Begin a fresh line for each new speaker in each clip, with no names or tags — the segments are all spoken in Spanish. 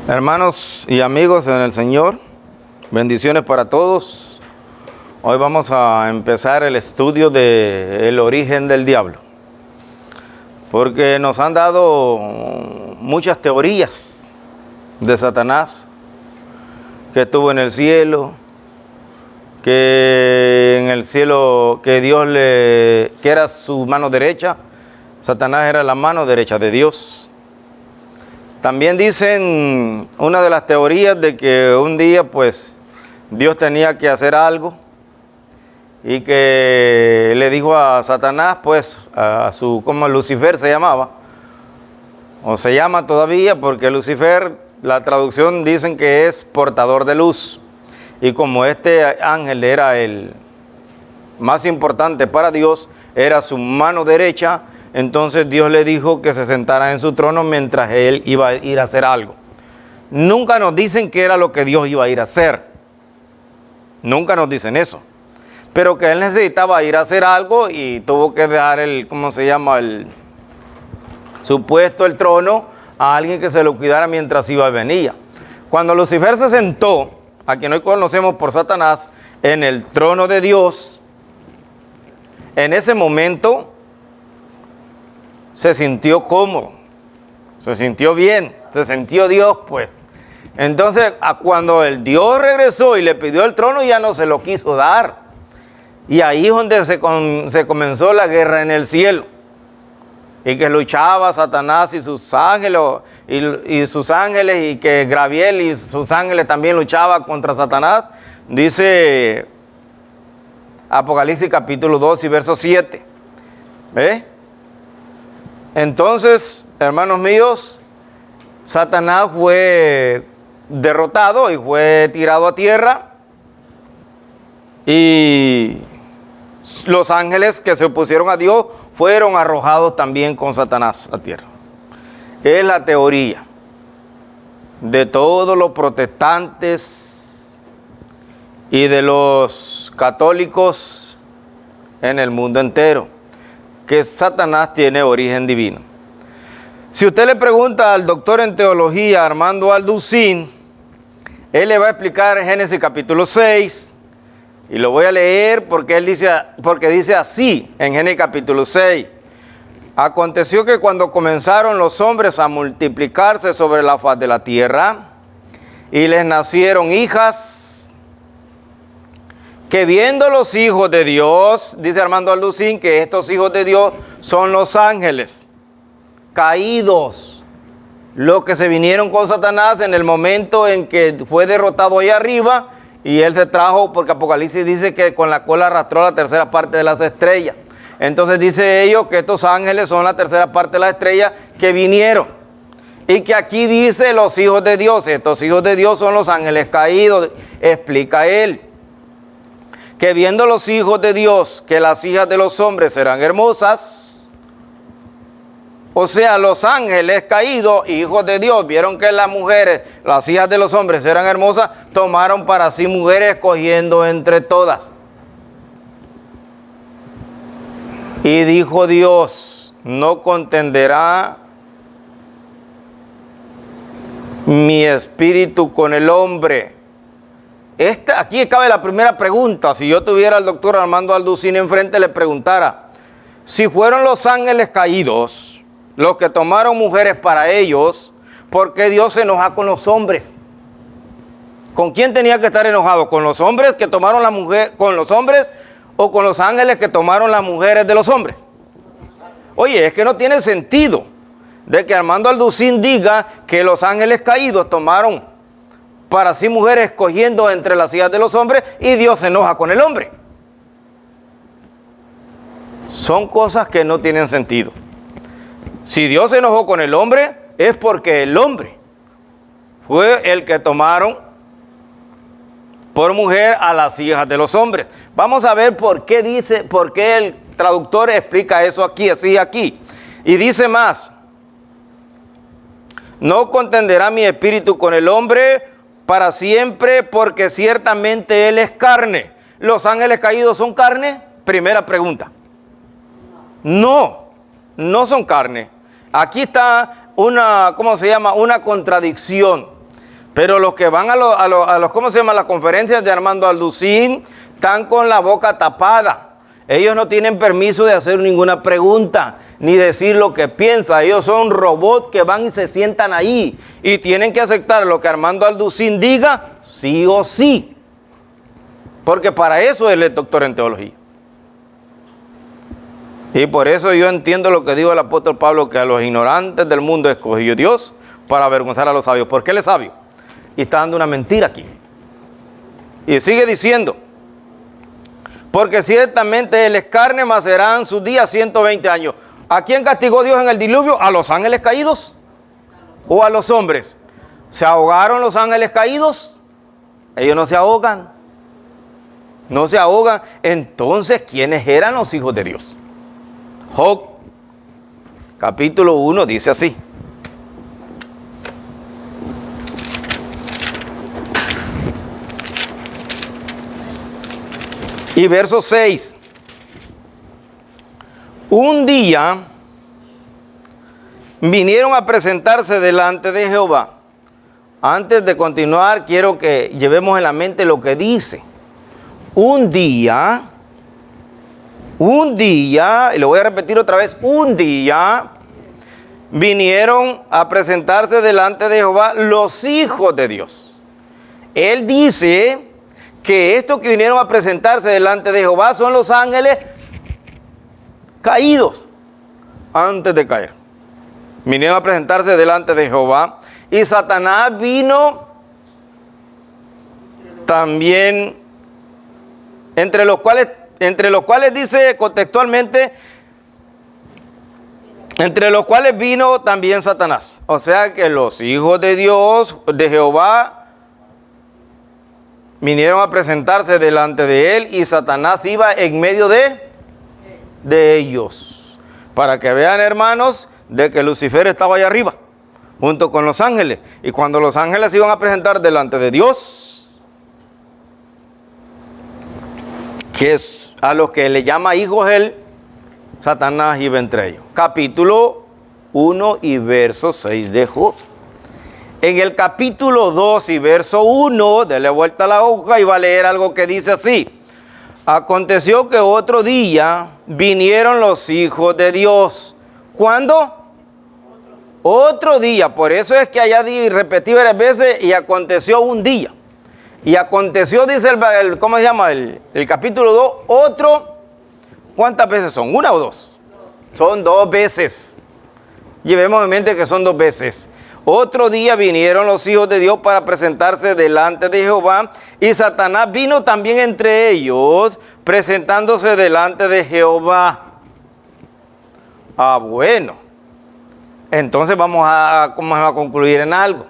Hermanos y amigos en el Señor, bendiciones para todos. Hoy vamos a empezar el estudio del origen del diablo, porque nos han dado muchas teorías de Satanás, que estuvo en el cielo, que en el cielo, que que era su mano derecha. Satanás era la mano derecha de Dios. También dicen una de las teorías de que un día pues Dios tenía que hacer algo y que le dijo a Satanás, pues como Lucifer se llamaba, o se llama todavía, porque Lucifer, la traducción dicen que es portador de luz, y como este ángel era el más importante para Dios, era su mano derecha. Entonces Dios le dijo que se sentara en su trono mientras él iba a ir a hacer algo. Nunca nos dicen qué era lo que Dios iba a ir a hacer. Nunca nos dicen eso. Pero que él necesitaba ir a hacer algo y tuvo que dejar su puesto, el trono, a alguien que se lo cuidara mientras iba y venía. Cuando Lucifer se sentó, a quien hoy conocemos por Satanás, en el trono de Dios, en ese momento se sintió cómodo, se sintió bien, se sintió Dios, pues. Entonces, cuando el Dios regresó y le pidió el trono, ya no se lo quiso dar. Y ahí es donde se comenzó la guerra en el cielo. Y que luchaba Satanás y sus ángeles, y que Gabriel y sus ángeles también luchaban contra Satanás. Dice Apocalipsis capítulo 2 y verso 7. ¿Ve? Entonces, hermanos míos, Satanás fue derrotado y fue tirado a tierra, y los ángeles que se opusieron a Dios fueron arrojados también con Satanás a tierra. Es la teoría de todos los protestantes y de los católicos en el mundo entero, que Satanás tiene origen divino. Si usted le pregunta al doctor en teología Armando Alducín, él le va a explicar Génesis capítulo 6, y lo voy a leer porque dice así en Génesis capítulo 6. Aconteció que cuando comenzaron los hombres a multiplicarse sobre la faz de la tierra, y les nacieron hijas, que viendo los hijos de Dios, dice Armando Alducín, que estos hijos de Dios son los ángeles caídos, los que se vinieron con Satanás en el momento en que fue derrotado ahí arriba, y él se trajo, porque Apocalipsis dice que con la cola arrastró la tercera parte de las estrellas. Entonces dice ellos que estos ángeles son la tercera parte de las estrellas que vinieron, y que aquí dice los hijos de Dios. Estos hijos de Dios son los ángeles caídos, explica él. Que viendo los hijos de Dios que las hijas de los hombres eran hermosas, o sea, los ángeles caídos, hijos de Dios, vieron que las mujeres, las hijas de los hombres eran hermosas, tomaron para sí mujeres, escogiendo entre todas. Y dijo Dios: no contenderá mi espíritu con el hombre. Aquí cabe la primera pregunta. Si yo tuviera al doctor Armando Alducín enfrente, le preguntara: si fueron los ángeles caídos los que tomaron mujeres para ellos, ¿por qué Dios se enoja con los hombres? ¿Con quién tenía que estar enojado? ¿Con los hombres que tomaron la mujer, con los hombres, o con los ángeles que tomaron las mujeres de los hombres? Oye, es que no tiene sentido de que Armando Alducín diga que los ángeles caídos tomaron para sí mujeres, escogiendo entre las hijas de los hombres, y Dios se enoja con el hombre. Son cosas que no tienen sentido. Si Dios se enojó con el hombre, es porque el hombre fue el que tomaron por mujer a las hijas de los hombres. Vamos a ver por qué el traductor explica eso aquí, así aquí. Y dice más: no contenderá mi espíritu con el hombre para siempre, porque ciertamente él es carne. ¿Los ángeles caídos son carne? Primera pregunta. No, no son carne. Aquí está una contradicción. Pero los que van a los ¿cómo se llama? Las conferencias de Armando Alducín, están con la boca tapada. Ellos no tienen permiso de hacer ninguna pregunta, ni decir lo que piensan. Ellos son robots que van y se sientan ahí. Y tienen que aceptar lo que Armando Alducín diga, sí o sí. Porque para eso él es doctor en teología. Y por eso yo entiendo lo que dijo el apóstol Pablo, que a los ignorantes del mundo escogió Dios para avergonzar a los sabios. Porque él es sabio. Y está dando una mentira aquí. Y sigue diciendo, porque ciertamente él es carne, mas serán sus días 120 años. ¿A quién castigó Dios en el diluvio? ¿A los ángeles caídos? ¿O a los hombres? ¿Se ahogaron los ángeles caídos? Ellos no se ahogan. No se ahogan. Entonces, ¿quiénes eran los hijos de Dios? Job, capítulo 1, dice así. Y verso 6. Un día vinieron a presentarse delante de Jehová. Antes de continuar, quiero que llevemos en la mente lo que dice. Un día, y lo voy a repetir otra vez, un día vinieron a presentarse delante de Jehová los hijos de Dios. Él dice que estos que vinieron a presentarse delante de Jehová son los ángeles caídos antes de caer. Vinieron a presentarse delante de Jehová y Satanás vino también, entre los cuales dice contextualmente, entre los cuales vino también Satanás. O sea que los hijos de Dios, de Jehová, vinieron a presentarse delante de él y Satanás iba en medio de ellos. Para que vean, hermanos, de que Lucifer estaba allá arriba, junto con los ángeles. Y cuando los ángeles iban a presentar delante de Dios, que es a los que le llama hijos él, Satanás iba entre ellos. Capítulo 1 y verso 6 de Job. En el capítulo 2 y verso 1, dele vuelta a la hoja y va a leer algo que dice así. Aconteció que otro día vinieron los hijos de Dios. ¿Cuándo? Otro día. Por eso es que allá repetí varias veces y aconteció un día. Y aconteció, dice ¿cómo se llama? El capítulo 2, otro. ¿Cuántas veces son? ¿Una o dos? Son 2 veces. Llevemos en mente que son 2 veces. Otro día vinieron los hijos de Dios para presentarse delante de Jehová, y Satanás vino también entre ellos, presentándose delante de Jehová. Ah, bueno. Entonces vamos a concluir en algo.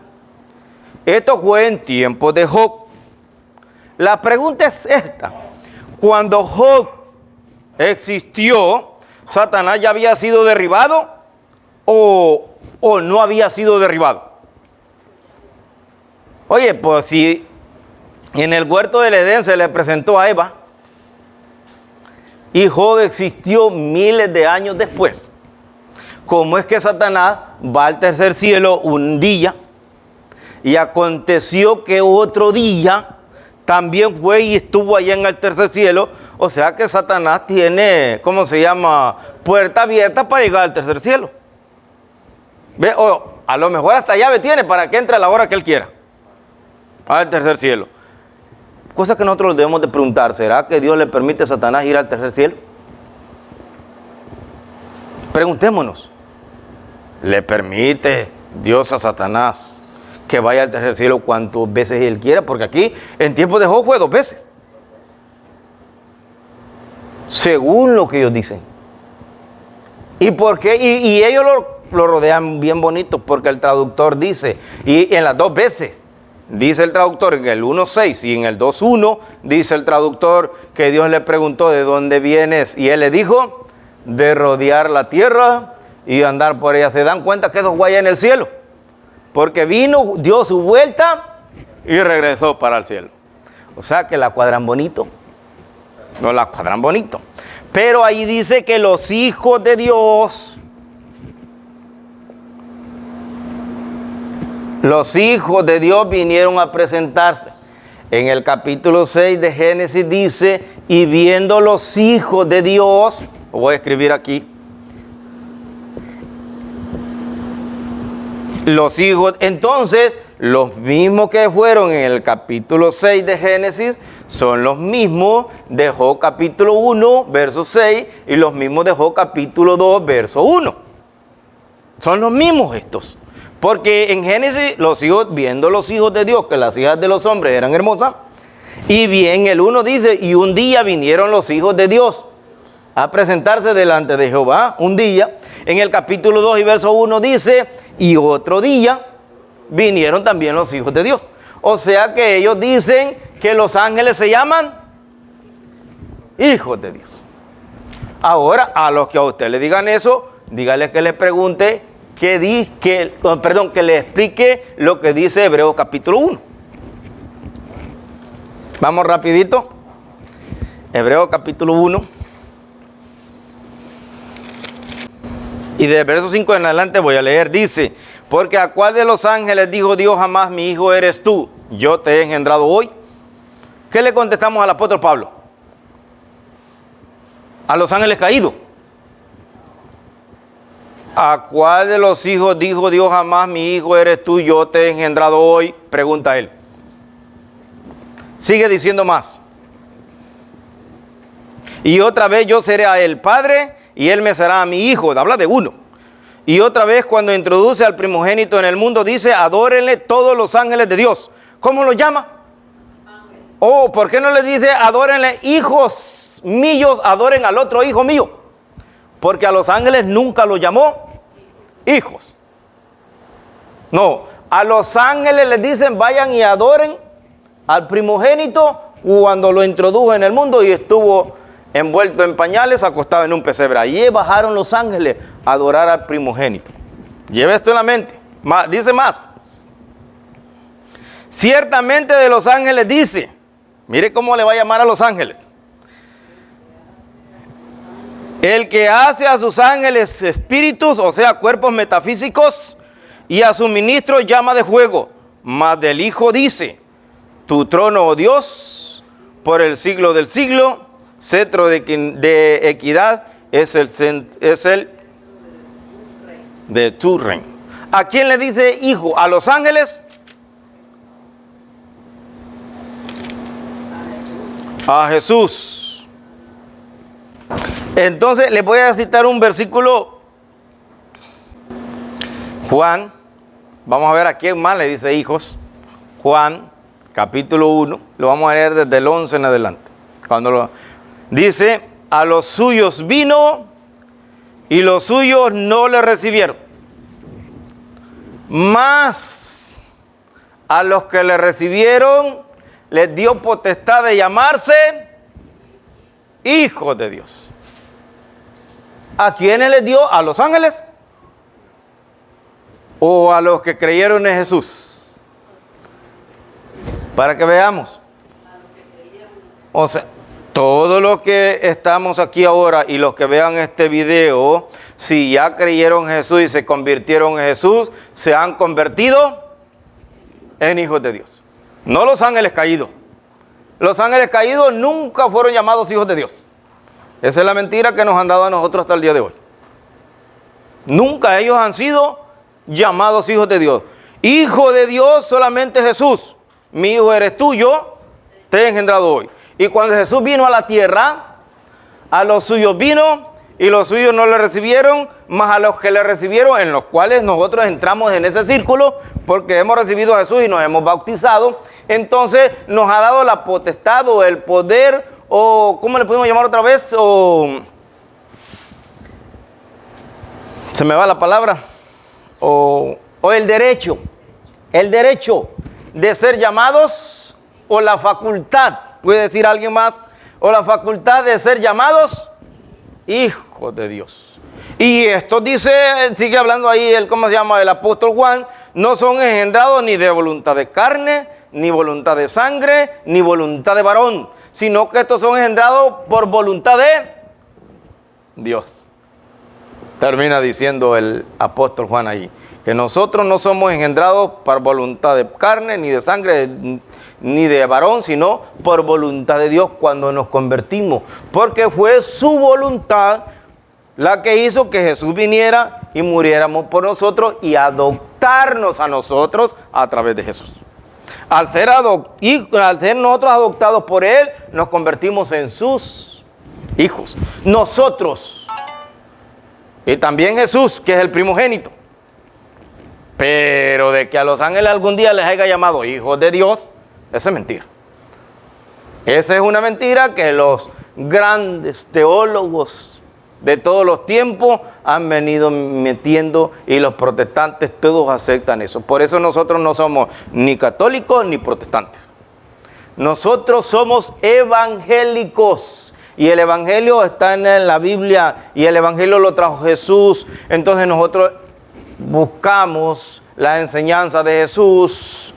Esto fue en tiempos de Job. La pregunta es esta. Cuando Job existió, ¿Satanás ya había sido derribado o no había sido derribado? Oye, pues si en el huerto del Edén se le presentó a Eva y Job existió miles de años después, ¿cómo es que Satanás va al tercer cielo un día y aconteció que otro día también fue y estuvo allá en el tercer cielo? O sea que Satanás tiene, ¿cómo se llama?, puerta abierta para llegar al tercer cielo. ¿Ve? O a lo mejor hasta llave tiene para que entre a la hora que él quiera al tercer cielo. Cosa que nosotros debemos de preguntar, ¿será que Dios le permite a Satanás ir al tercer cielo? Preguntémonos. ¿Le permite Dios a Satanás que vaya al tercer cielo cuantas veces él quiera? Porque aquí en tiempos de Job fue 2 veces, según lo que ellos dicen. ¿Y por qué? Y ellos lo rodean bien bonito, porque el traductor dice, y en las 2 veces, dice el traductor, en el 1.6 y en el 2.1, dice el traductor que Dios le preguntó, ¿de dónde vienes? Y él le dijo, de rodear la tierra y andar por ella. ¿Se dan cuenta que eso fue allá en el cielo? Porque vino, dio su vuelta y regresó para el cielo. O sea que la cuadran bonito. No la cuadran bonito. Pero ahí dice que los hijos de Dios Los hijos de Dios vinieron a presentarse. En el capítulo 6 de Génesis dice, y viendo los hijos de Dios, lo voy a escribir aquí, los hijos, entonces, los mismos que fueron en el capítulo 6 de Génesis, son los mismos de Job capítulo 1, verso 6, y los mismos de Job capítulo 2, verso 1. Son los mismos estos. Porque en Génesis, viendo los hijos de Dios, que las hijas de los hombres eran hermosas, y bien el 1 dice, y un día vinieron los hijos de Dios a presentarse delante de Jehová, un día. En el capítulo 2 y verso 1 dice, y otro día vinieron también los hijos de Dios. O sea que ellos dicen que los ángeles se llaman hijos de Dios. Ahora, a los que a usted le digan eso, dígale que le pregunte, que le explique lo que dice Hebreos capítulo 1. Vamos rapidito. Hebreos capítulo 1. Y del verso 5 en adelante voy a leer. Dice, porque a cuál de los ángeles dijo Dios jamás, mi hijo eres tú, yo te he engendrado hoy. ¿Qué le contestamos al apóstol Pablo? A los ángeles caídos. ¿A cuál de los hijos dijo Dios jamás, mi hijo eres tú, yo te he engendrado hoy? Pregunta él. Sigue diciendo más. Y otra vez yo seré a él padre y él me será a mi hijo. Habla de uno. Y otra vez cuando introduce al primogénito en el mundo dice, adórenle todos los ángeles de Dios. ¿Cómo lo llama? Ángeles. Oh, ¿por qué no le dice adórenle hijos míos, adoren al otro hijo mío? Porque a los ángeles nunca los llamó hijos. No, a los ángeles les dicen vayan y adoren al primogénito cuando lo introdujo en el mundo y estuvo envuelto en pañales, acostado en un pesebre. Allí bajaron los ángeles a adorar al primogénito. Lleve esto en la mente. Dice más. Ciertamente de los ángeles dice, mire cómo le va a llamar a los ángeles. El que hace a sus ángeles espíritus, o sea, cuerpos metafísicos, y a sus ministros llama de fuego. Mas del Hijo dice, tu trono, oh Dios, por el siglo del siglo, cetro de equidad es el de tu reino. ¿A quién le dice hijo? ¿A los ángeles? A Jesús. Entonces les voy a citar un versículo. Juan, vamos a ver a quién más le dice hijos. Juan, capítulo 1, lo vamos a leer desde el 11 en adelante. Dice, a los suyos vino y los suyos no le recibieron. Mas a los que le recibieron les dio potestad de llamarse hijos de Dios. ¿A quiénes les dio? ¿A los ángeles? ¿O a los que creyeron en Jesús? Para que veamos. O sea, todos los que estamos aquí ahora y los que vean este video, si ya creyeron en Jesús y se convirtieron en Jesús, se han convertido en hijos de Dios. No los ángeles caídos. Los ángeles caídos nunca fueron llamados hijos de Dios. Esa es la mentira que nos han dado a nosotros hasta el día de hoy. Nunca ellos han sido llamados hijos de Dios. Hijo de Dios solamente Jesús. Mi hijo eres tú, yo te he engendrado hoy. Y cuando Jesús vino a la tierra, a los suyos vino y los suyos no le recibieron, mas a los que le recibieron, en los cuales nosotros entramos en ese círculo, porque hemos recibido a Jesús y nos hemos bautizado, entonces nos ha dado la potestad o el poder, o ¿cómo le podemos llamar otra vez? O se me va la palabra. O el derecho de ser llamados, o la facultad, puede decir alguien más, o la facultad de ser llamados hijos de Dios. Y esto dice, sigue hablando ahí, ¿cómo se llama? El apóstol Juan, no son engendrados ni de voluntad de carne, ni voluntad de sangre, ni voluntad de varón, sino que estos son engendrados por voluntad de Dios. Termina diciendo el apóstol Juan ahí, que nosotros no somos engendrados por voluntad de carne, ni de sangre, ni de varón, sino por voluntad de Dios cuando nos convertimos. Porque fue su voluntad la que hizo que Jesús viniera y muriéramos por nosotros y adoptarnos a nosotros a través de Jesús. Al ser nosotros adoptados por Él, nos convertimos en sus hijos. Nosotros, y también Jesús, que es el primogénito. Pero de que a los ángeles algún día les haya llamado hijos de Dios, esa es mentira. Esa es una mentira que los grandes teólogos de todos los tiempos han venido metiendo, y los protestantes todos aceptan eso. Por eso nosotros no somos ni católicos ni protestantes. Nosotros somos evangélicos. Y el evangelio está en la Biblia, y el evangelio lo trajo Jesús. Entonces nosotros buscamos la enseñanza de Jesús,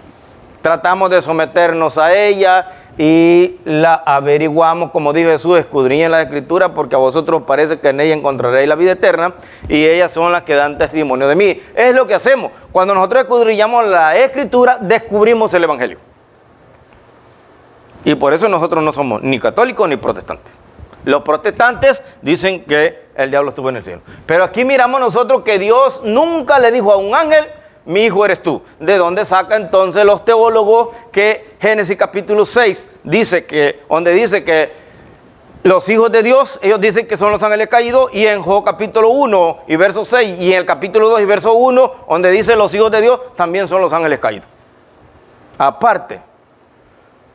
tratamos de someternos a ella y la averiguamos, como dijo Jesús: escudriñen la Escritura, porque a vosotros parece que en ella encontraréis la vida eterna, y ellas son las que dan testimonio de mí. Es lo que hacemos. Cuando nosotros escudriñamos la Escritura, descubrimos el evangelio. Y por eso nosotros no somos ni católicos ni protestantes. Los protestantes dicen que el diablo estuvo en el cielo. Pero aquí miramos nosotros que Dios nunca le dijo a un ángel: mi hijo eres tú. ¿De dónde saca entonces los teólogos que Génesis capítulo 6 donde dice que los hijos de Dios, ellos dicen que son los ángeles caídos, y en Job capítulo 1 y verso 6, y en el capítulo 2 y verso 1, donde dice los hijos de Dios, también son los ángeles caídos? Aparte,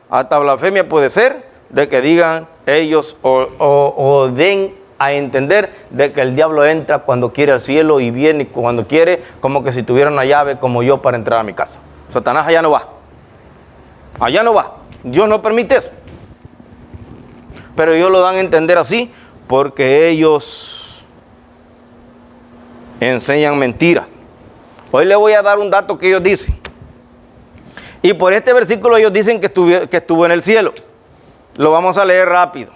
hasta blasfemia puede ser de que digan ellos o den a entender de que el diablo entra cuando quiere al cielo y viene cuando quiere, como que si tuviera una llave como yo para entrar a mi casa. Satanás allá no va. Allá no va. Dios no permite eso. Pero ellos lo dan a entender así porque ellos enseñan mentiras. Hoy les voy a dar un dato que ellos dicen. Y por este versículo ellos dicen que estuvo en el cielo. Lo vamos a leer rápido.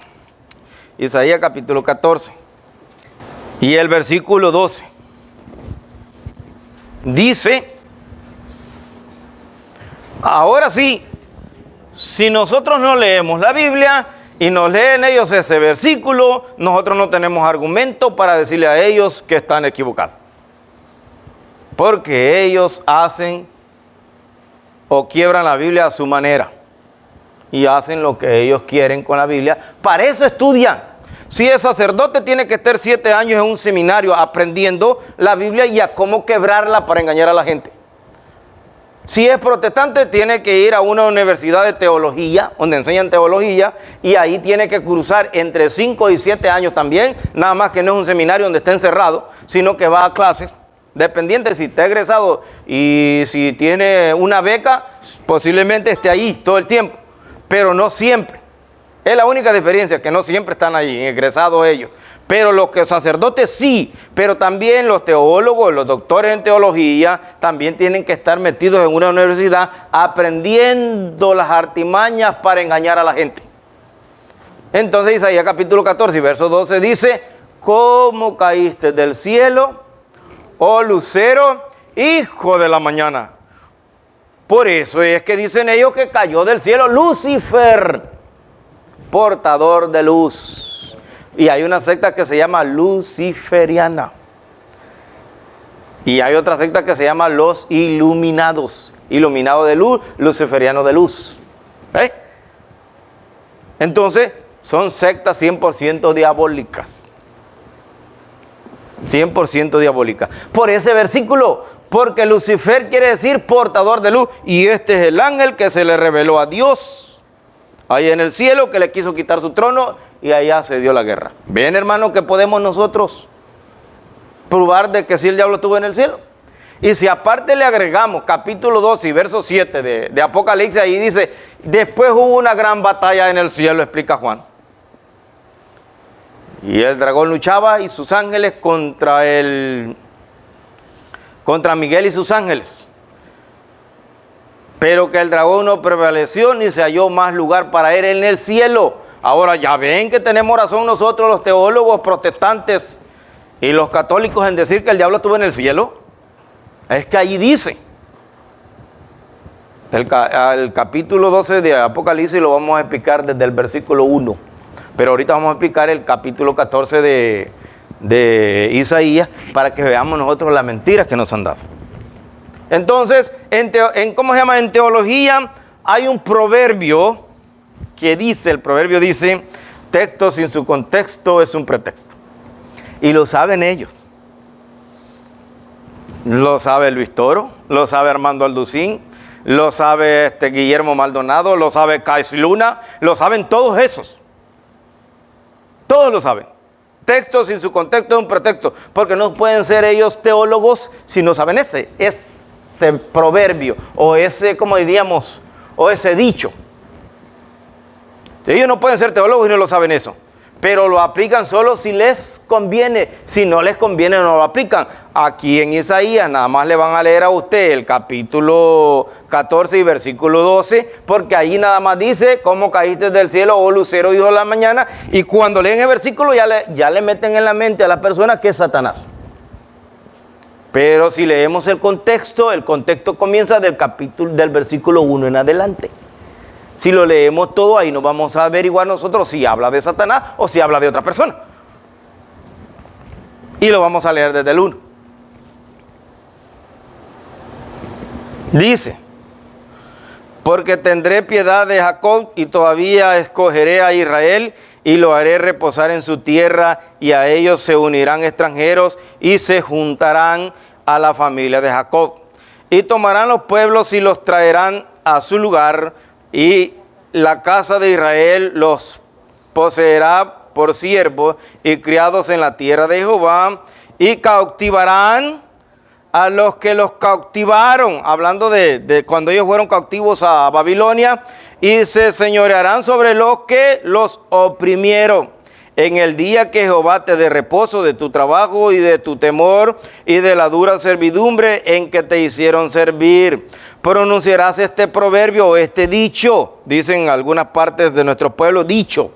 Isaías capítulo 14 y el versículo 12. Dice: ahora sí, si nosotros no leemos la Biblia y nos leen ellos ese versículo, nosotros no tenemos argumento para decirle a ellos que están equivocados. Porque ellos hacen o quiebran la Biblia a su manera. Y hacen lo que ellos quieren con la Biblia. Para eso estudian. Si es sacerdote, tiene que estar 7 años en un seminario aprendiendo la Biblia y a cómo quebrarla para engañar a la gente. Si es protestante, tiene que ir a una universidad de teología, donde enseñan teología, y ahí tiene que cruzar entre 5 y 7 años también. Nada más que no es un seminario donde está encerrado, sino que va a clases. Dependiente si está egresado y si tiene una beca, posiblemente esté ahí todo el tiempo. Pero no siempre. Es la única diferencia, que no siempre están ahí, egresados ellos. Pero los que sacerdotes sí, pero también los teólogos, los doctores en teología, también tienen que estar metidos en una universidad aprendiendo las artimañas para engañar a la gente. Entonces Isaías capítulo 14, verso 12 dice: ¿cómo caíste del cielo, oh lucero, hijo de la mañana? Por eso es que dicen ellos que cayó del cielo Lucifer, portador de luz. Y hay una secta que se llama luciferiana. Y hay otra secta que se llama los iluminados. Iluminado de luz, luciferiano de luz. Entonces, son sectas 100% diabólicas. 100% diabólicas. Por ese versículo, porque Lucifer quiere decir portador de luz, y este es el ángel que se le reveló a Dios ahí en el cielo, que le quiso quitar su trono, y allá se dio la guerra. ¿Ven, hermano, que podemos nosotros probar de que sí el diablo estuvo en el cielo? Y si aparte le agregamos capítulo 12 y verso 7 de Apocalipsis, ahí dice: después hubo una gran batalla en el cielo, explica Juan. Y el dragón luchaba y sus ángeles contra Miguel y sus ángeles. Pero que el dragón no prevaleció ni se halló más lugar para él en el cielo. Ahora ya ven que tenemos razón nosotros los teólogos protestantes Y los católicos en decir que el diablo estuvo en el cielo, es que allí dice, el capítulo 12 de Apocalipsis lo vamos a explicar desde el versículo 1, pero ahorita vamos a explicar el capítulo 14 de Isaías para que veamos nosotros las mentiras que nos han dado. Entonces, ¿cómo se llama? En teología hay un proverbio que dice, el proverbio dice, texto sin su contexto es un pretexto. Y lo saben ellos. Lo sabe Luis Toro, lo sabe Armando Alducín, lo sabe Guillermo Maldonado, lo sabe Cais Luna, lo saben todos esos. Todos lo saben. Texto sin su contexto es un pretexto, porque no pueden ser ellos teólogos si no saben ese proverbio, o ese, como diríamos, o ese dicho. Ellos no pueden ser teólogos y no lo saben eso, pero lo aplican solo si les conviene. Si no les conviene, no lo aplican. Aquí en Isaías nada más le van a leer a usted el capítulo 14 y versículo 12, porque ahí nada más dice, ¿cómo caíste del cielo, oh lucero, hijo de la mañana? Y cuando leen el versículo ya le meten en la mente a la persona que es Satanás. Pero si leemos el contexto comienza del versículo 1 en adelante. Si lo leemos todo, ahí nos vamos a averiguar nosotros si habla de Satanás o si habla de otra persona. Y lo vamos a leer desde el 1. Dice, porque tendré piedad de Jacob y todavía escogeré a Israel y lo haré reposar en su tierra, y a ellos se unirán extranjeros y se juntarán a la familia de Jacob. Y tomarán los pueblos y los traerán a su lugar, y la casa de Israel los poseerá por siervos y criados en la tierra de Jehová, y cautivarán a los que los cautivaron, hablando de cuando ellos fueron cautivos a Babilonia, y se señorearán sobre los que los oprimieron. En el día que Jehová te dé reposo de tu trabajo y de tu temor y de la dura servidumbre en que te hicieron servir, pronunciarás este proverbio o este dicho, dicen algunas partes de nuestro pueblo, dicho,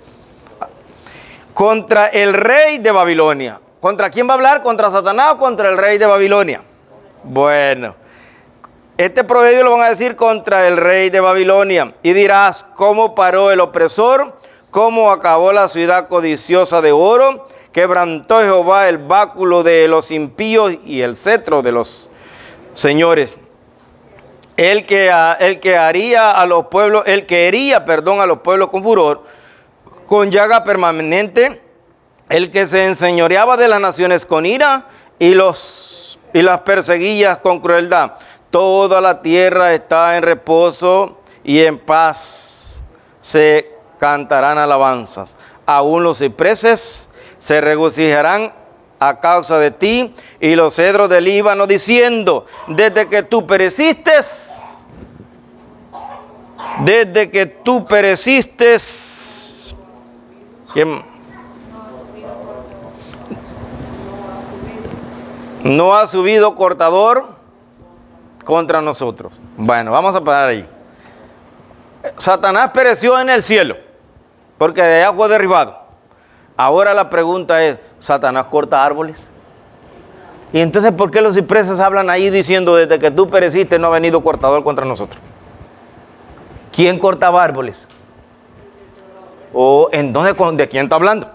contra el rey de Babilonia. ¿Contra quién va a hablar? ¿Contra Satanás o contra el rey de Babilonia? Bueno, este proverbio lo van a decir contra el rey de Babilonia. Y dirás, ¿cómo paró el opresor? ¿Cómo acabó la ciudad codiciosa de oro? Quebrantó Jehová el báculo de los impíos y el cetro de los señores. El que hería a los pueblos con furor, con llaga permanente, el que se enseñoreaba de las naciones con ira y las perseguía con crueldad. Toda la tierra está en reposo y en paz se cantarán alabanzas. Aún los cipreses se regocijarán a causa de ti, y los cedros del Líbano diciendo, desde que tú pereciste, ¿quién? No ha subido cortador contra nosotros. Bueno, vamos a parar ahí. Satanás pereció en el cielo, porque de allá fue derribado. Ahora la pregunta es, ¿Satanás corta árboles? Y entonces, ¿por qué los cipreses hablan ahí diciendo, desde que tú pereciste no ha venido cortador contra nosotros? ¿Quién cortaba árboles? O entonces, ¿de quién está hablando?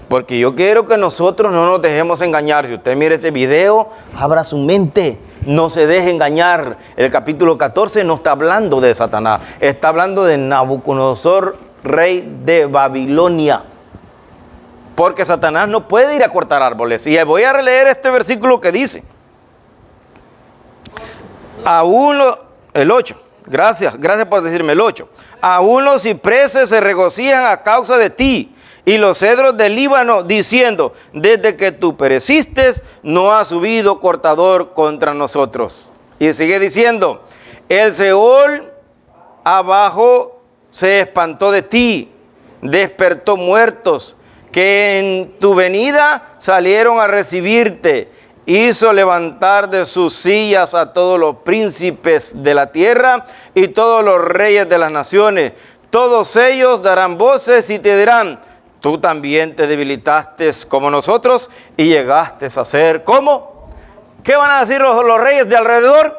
Porque yo quiero que nosotros no nos dejemos engañar. Si usted mira este video, abra su mente, no se deje engañar. El capítulo 14 no está hablando de Satanás, está hablando de Nabucodonosor, rey de Babilonia. Porque Satanás no puede ir a cortar árboles. Y voy a releer este versículo que dice, el 8, gracias por decirme el 8. Aún los cipreses se regocijan a causa de ti, y los cedros del Líbano diciendo, desde que tú pereciste, no ha subido cortador contra nosotros. Y sigue diciendo, el Seol abajo se espantó de ti, despertó muertos, que en tu venida salieron a recibirte, hizo levantar de sus sillas a todos los príncipes de la tierra y todos los reyes de las naciones. Todos ellos darán voces y te dirán, tú también te debilitaste como nosotros y llegaste a ser como. ¿Qué van a decir los reyes de alrededor?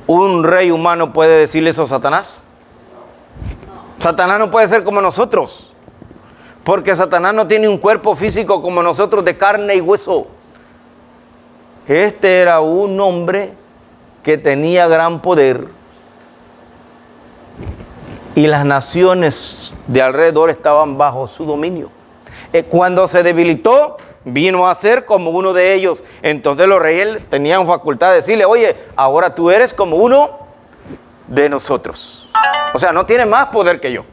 ¿Un rey humano puede decirle eso a Satanás? Satanás no puede ser como nosotros, porque Satanás no tiene un cuerpo físico como nosotros de carne y hueso. Este era un hombre que tenía gran poder y las naciones de alrededor estaban bajo su dominio. Cuando se debilitó, vino a ser como uno de ellos. Entonces los reyes tenían facultad de decirle, oye, ahora tú eres como uno de nosotros. O sea, no tienes más poder que yo.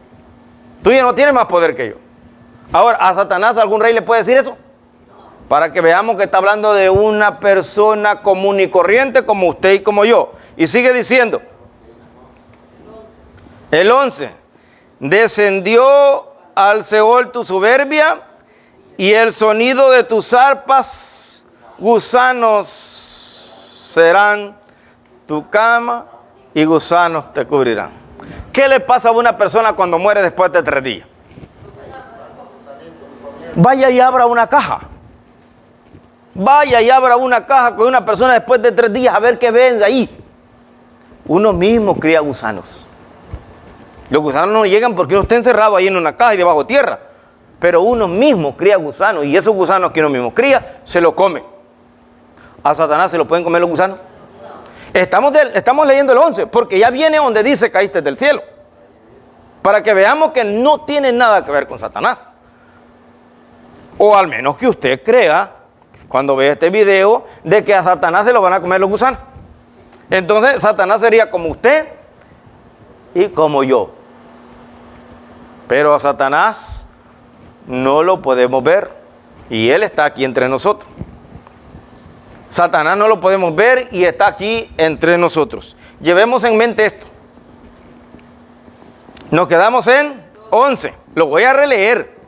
Tú ya no tienes más poder que yo. Ahora, ¿a Satanás algún rey le puede decir eso? Para que veamos que está hablando de una persona común y corriente como usted y como yo. Y sigue diciendo. El 11. Descendió al Seol tu soberbia y el sonido de tus arpas, gusanos serán tu cama y gusanos te cubrirán. ¿Qué le pasa a una persona cuando muere después de 3 días? Vaya y abra una caja. Vaya y abra una caja con una persona después de 3 días a ver qué ven ahí. Uno mismo cría gusanos. Los gusanos no llegan porque uno está encerrado ahí en una caja y debajo tierra. Pero uno mismo cría gusanos y esos gusanos que uno mismo cría se los come. ¿A Satanás se lo pueden comer los gusanos? Estamos leyendo el 11 porque ya viene donde dice caíste del cielo. Para que veamos que no tiene nada que ver con Satanás. O al menos que usted crea, cuando ve este video, de que a Satanás se lo van a comer los gusanos. Entonces Satanás sería como usted y como yo. Pero a Satanás no lo podemos ver y él está aquí entre nosotros. Satanás no lo podemos ver y está aquí entre nosotros. Llevemos en mente esto. Nos quedamos en 11. Lo voy a releer.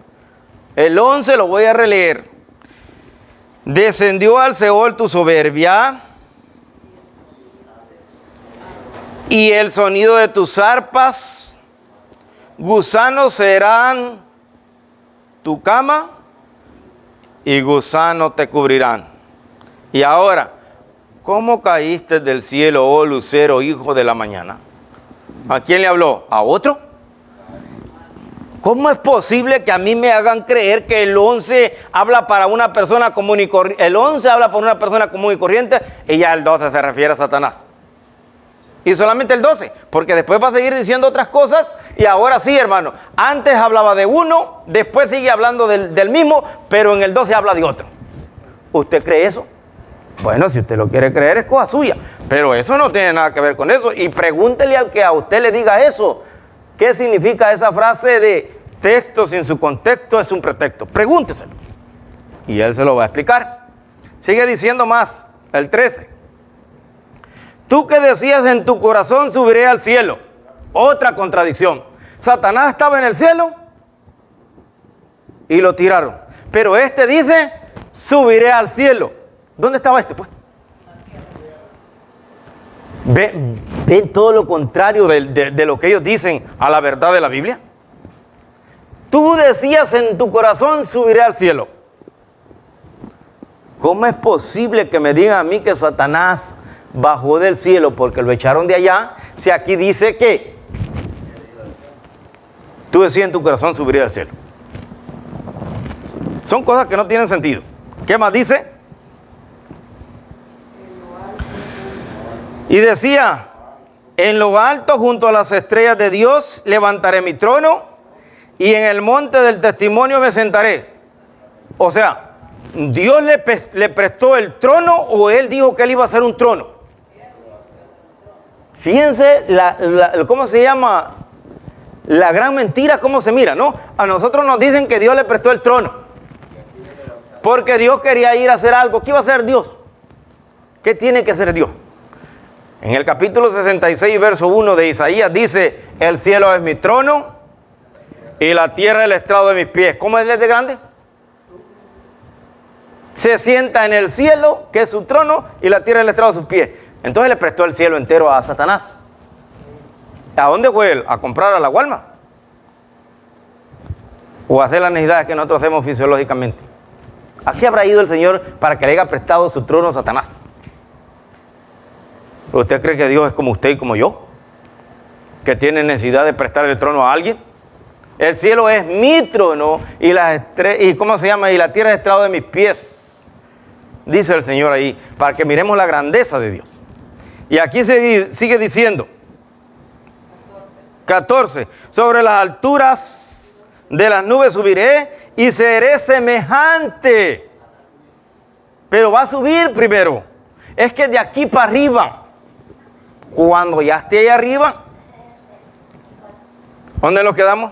El 11 lo voy a releer. Descendió al Seol tu soberbia y el sonido de tus arpas, gusanos serán tu cama y gusanos te cubrirán. Y ahora, ¿cómo caíste del cielo, oh lucero, hijo de la mañana? ¿A quién le habló? ¿A otro? ¿Cómo es posible que a mí me hagan creer que el 11 habla para una persona común y corriente? El 11 habla para una persona común y corriente y ya el 12 se refiere a Satanás. Y solamente el 12, porque después va a seguir diciendo otras cosas y ahora sí, hermano. Antes hablaba de uno, después sigue hablando del mismo, pero en el 12 habla de otro. ¿Usted cree eso? Bueno, si usted lo quiere creer es cosa suya, pero eso no tiene nada que ver con eso. Y pregúntele al que a usted le diga eso. ¿Qué significa esa frase de texto sin su contexto es un pretexto? Pregúnteselo. Y él se lo va a explicar. Sigue diciendo más, el 13. Tú que decías en tu corazón subiré al cielo. Otra contradicción. Satanás estaba en el cielo y lo tiraron. Pero este dice, subiré al cielo. ¿Dónde estaba este, pues? ¿Ven todo lo contrario de lo que ellos dicen a la verdad de la Biblia? Tú decías en tu corazón, subiré al cielo. ¿Cómo es posible que me digan a mí que Satanás bajó del cielo porque lo echaron de allá? Si aquí dice que tú decías en tu corazón, subiré al cielo. Son cosas que no tienen sentido. ¿Qué más dice? Y decía, en lo alto junto a las estrellas de Dios levantaré mi trono y en el monte del testimonio me sentaré. O sea, ¿Dios le prestó el trono o él dijo que él iba a hacer un trono? Fíjense, ¿cómo se llama? La gran mentira, ¿cómo se mira? ¿No? A nosotros nos dicen que Dios le prestó el trono porque Dios quería ir a hacer algo. ¿Qué iba a hacer Dios? ¿Qué tiene que hacer Dios? En el capítulo 66, verso 1 de Isaías dice, el cielo es mi trono y la tierra el estrado de mis pies. ¿Cómo es de grande? Se sienta en el cielo, que es su trono, y la tierra el estrado de sus pies. Entonces le prestó el cielo entero a Satanás. ¿A dónde fue él? A comprar a la Walmart. o hacer las necesidades que nosotros hacemos fisiológicamente. ¿A qué habrá ido el Señor para que le haya prestado su trono a Satanás? ¿Usted cree que Dios es como usted y como yo? ¿Que tiene necesidad de prestar el trono a alguien? El cielo es mi trono y ¿cómo se llama? Y la tierra es estrado de mis pies. Dice el Señor ahí, para que miremos la grandeza de Dios. Y aquí sigue diciendo, 14, sobre las alturas de las nubes subiré y seré semejante. Pero va a subir primero. Es que de aquí para arriba, cuando ya esté ahí arriba, ¿dónde nos quedamos?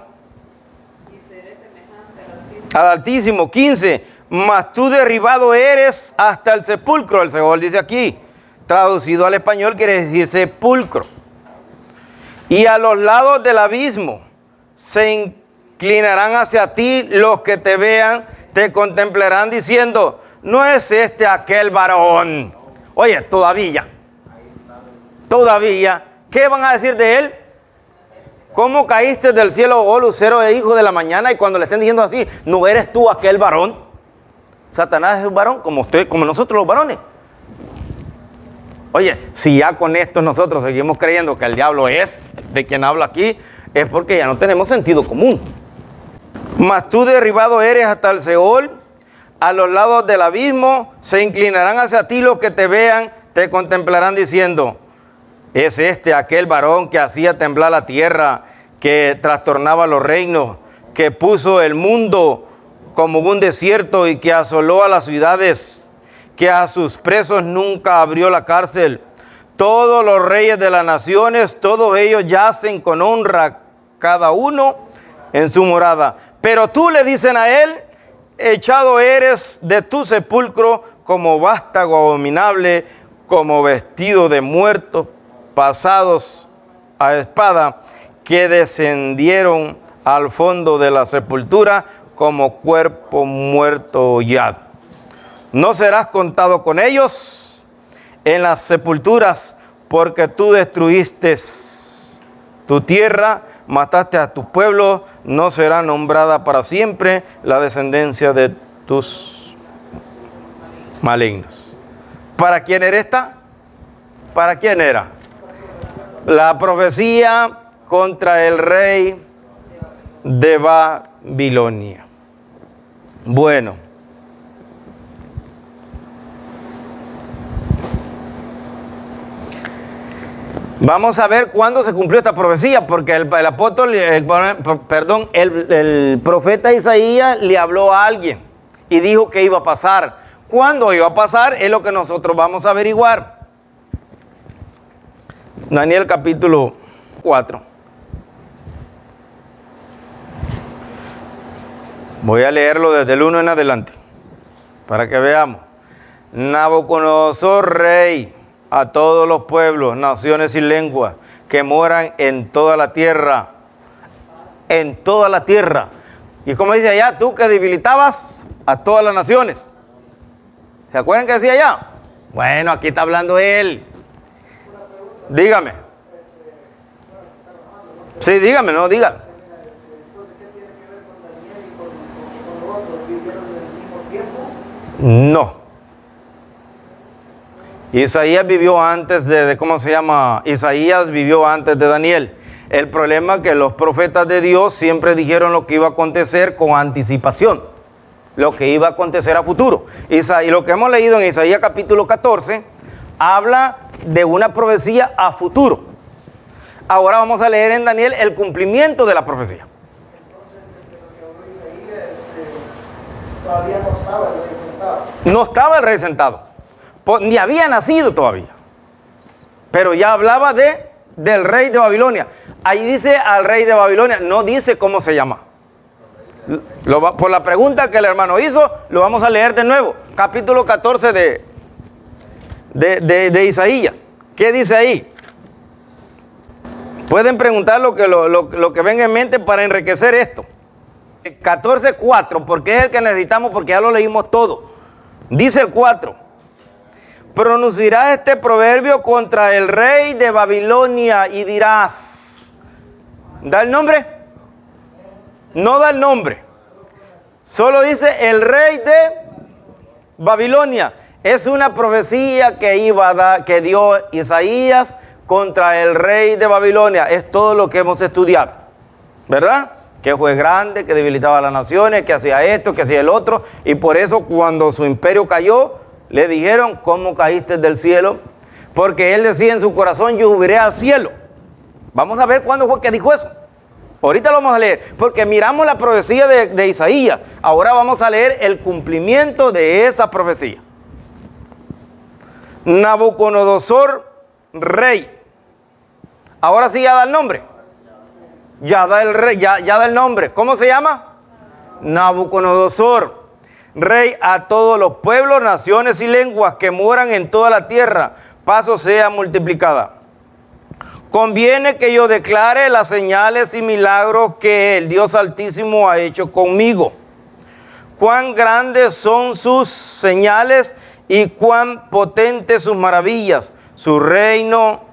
Al Altísimo. 15, mas tú derribado eres hasta el sepulcro. El Seol dice aquí, traducido al español quiere decir sepulcro. Y a los lados del abismo se inclinarán hacia ti los que te vean, te contemplarán diciendo, no es este aquel varón. Oye, todavía, ¿qué van a decir de él? ¿Cómo caíste del cielo, oh lucero e hijo de la mañana? Y cuando le estén diciendo así, ¿no eres tú aquel varón? Satanás es un varón como usted, como nosotros los varones. Oye, si ya con esto nosotros seguimos creyendo que el diablo es de quien habla aquí, es porque ya no tenemos sentido común. Mas tú derribado eres hasta el Seol, a los lados del abismo se inclinarán hacia ti los que te vean, te contemplarán diciendo, es este aquel varón que hacía temblar la tierra, que trastornaba los reinos, que puso el mundo como un desierto y que asoló a las ciudades, que a sus presos nunca abrió la cárcel. Todos los reyes de las naciones, todos ellos yacen con honra, cada uno en su morada. Pero tú le dicen a él, echado eres de tu sepulcro como vástago abominable, como vestido de muertos pasados a espada, que descendieron al fondo de la sepultura como cuerpo muerto ya. No serás contado con ellos en las sepulturas, porque tú destruiste tu tierra, mataste a tu pueblo, no será nombrada para siempre la descendencia de tus malignos. ¿Para quién era esta? ¿Para quién era? La profecía contra el rey de Babilonia. Bueno. Vamos a ver cuándo se cumplió esta profecía, porque el profeta Isaías le habló a alguien y dijo que iba a pasar. ¿Cuándo iba a pasar? Es lo que nosotros vamos a averiguar. Daniel capítulo 4. Voy a leerlo desde el 1 en adelante, para que veamos. Nabucodonosor, rey, a todos los pueblos, naciones y lenguas que moran en toda la tierra. En toda la tierra. Y como dice allá, tú que debilitabas a todas las naciones. ¿Se acuerdan que decía allá? Bueno, aquí está hablando él. Dígame. Sí, dígame, no, diga. No. Isaías vivió antes ¿cómo se llama? Isaías vivió antes de Daniel. El problema es que los profetas de Dios siempre dijeron lo que iba a acontecer con anticipación, lo que iba a acontecer a futuro. Y lo que hemos leído en Isaías capítulo 14 habla de una profecía a futuro. Ahora vamos a leer en Daniel el cumplimiento de la profecía.
Todavía no estaba el rey sentado.
No estaba el rey sentado. Ni había nacido todavía. Pero ya hablaba del rey de Babilonia. Ahí dice al rey de Babilonia, no dice cómo se llama. Por la pregunta que el hermano hizo, lo vamos a leer de nuevo. Capítulo 14 de Isaías. ¿Qué dice ahí? Pueden preguntar lo que venga en mente para enriquecer esto. 14:4, porque es el que necesitamos, porque ya lo leímos todo. Dice el 4. Pronunciarás este proverbio contra el rey de Babilonia y dirás. ¿Da el nombre? No da el nombre. Solo dice el rey de Babilonia. Es una profecía que iba a dar, que dio Isaías contra el rey de Babilonia. Es todo lo que hemos estudiado, ¿verdad? Que fue grande, que debilitaba a las naciones, que hacía esto, que hacía el otro. Y por eso cuando su imperio cayó, le dijeron, ¿cómo caíste del cielo? Porque él decía en su corazón, yo subiré al cielo. Vamos a ver cuándo fue que dijo eso. Ahorita lo vamos a leer, porque miramos la profecía de Isaías. Ahora vamos a leer el cumplimiento de esa profecía. Nabucodonosor, rey. Ahora sí ya da el nombre. Ya da el rey, ya da el nombre. ¿Cómo se llama? Nabucodonosor, rey a todos los pueblos, naciones y lenguas que moran en toda la tierra, paso sea multiplicada. Conviene que yo declare las señales y milagros que el Dios Altísimo ha hecho conmigo. Cuán grandes son sus señales y cuán potentes sus maravillas. Su reino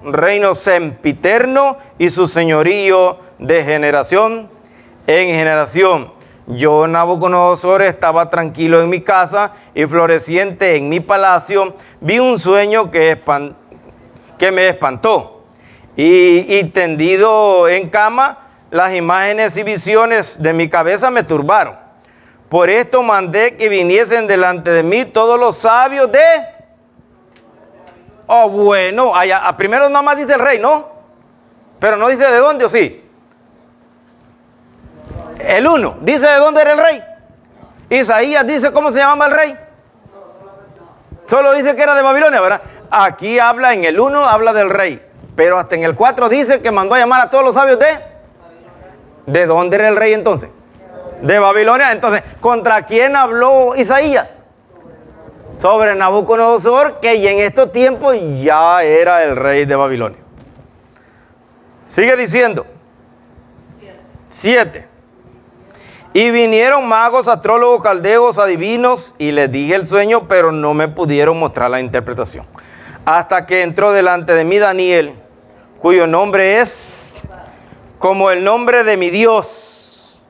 sempiterno y su señorío de generación en generación. Yo, Nabucodonosor, estaba tranquilo en mi casa y floreciente en mi palacio. Vi un sueño que me espantó. Y tendido en cama, las imágenes y visiones de mi cabeza me turbaron. Por esto mandé que viniesen delante de mí todos los sabios de... Oh, bueno, allá, primero nada más dice el rey, ¿no? Pero no dice de dónde, ¿o sí? El 1, ¿dice de dónde era el rey? Isaías dice cómo se llamaba el rey. Solo dice que era de Babilonia, ¿verdad? Aquí habla, en el 1 habla del rey. Pero hasta en el 4 dice que mandó a llamar a todos los sabios de... ¿De dónde era el rey entonces? De Babilonia. Entonces, ¿contra quién habló Isaías? Sobre Nabucodonosor, que en estos tiempos ya era el rey de Babilonia. Sigue diciendo. 7. Y vinieron magos, astrólogos, caldeos, adivinos, y les dije el sueño, pero no me pudieron mostrar la interpretación. Hasta que entró delante de mí Daniel, cuyo nombre es como el nombre de mi Dios,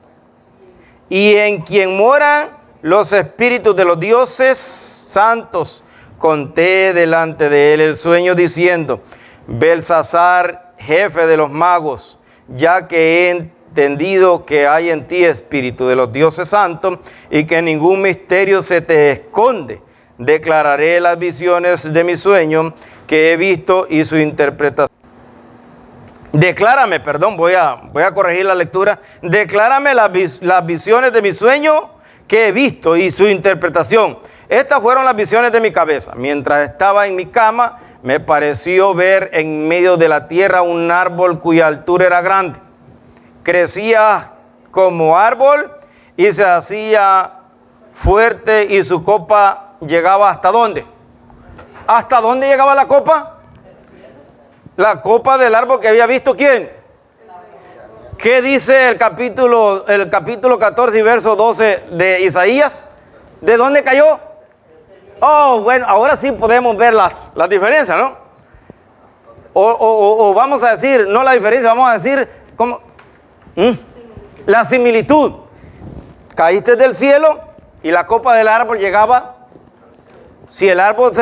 y en quien moran los espíritus de los dioses santos. Conté delante de él el sueño diciendo: Belsasar, jefe de los magos, ya que he entendido que hay en ti espíritu de los dioses santos y que ningún misterio se te esconde, declararé las visiones de mi sueño que he visto y su interpretación. Declárame, perdón, voy a corregir la lectura. Declárame las visiones de mi sueño que he visto y su interpretación. Estas fueron las visiones de mi cabeza. Mientras estaba en mi cama, me pareció ver en medio de la tierra un árbol cuya altura era grande. Crecía como árbol y se hacía fuerte y su copa llegaba ¿hasta dónde? ¿Hasta dónde llegaba la copa? La copa del árbol que había visto ¿quién? ¿Qué dice el capítulo 14 y verso 12 de Isaías? ¿De dónde cayó? Oh, bueno, ahora sí podemos ver las diferencias, ¿no? O vamos a decir, no la diferencia, vamos a decir ¿cómo? La similitud. Caíste del cielo y la copa del árbol llegaba. Si el árbol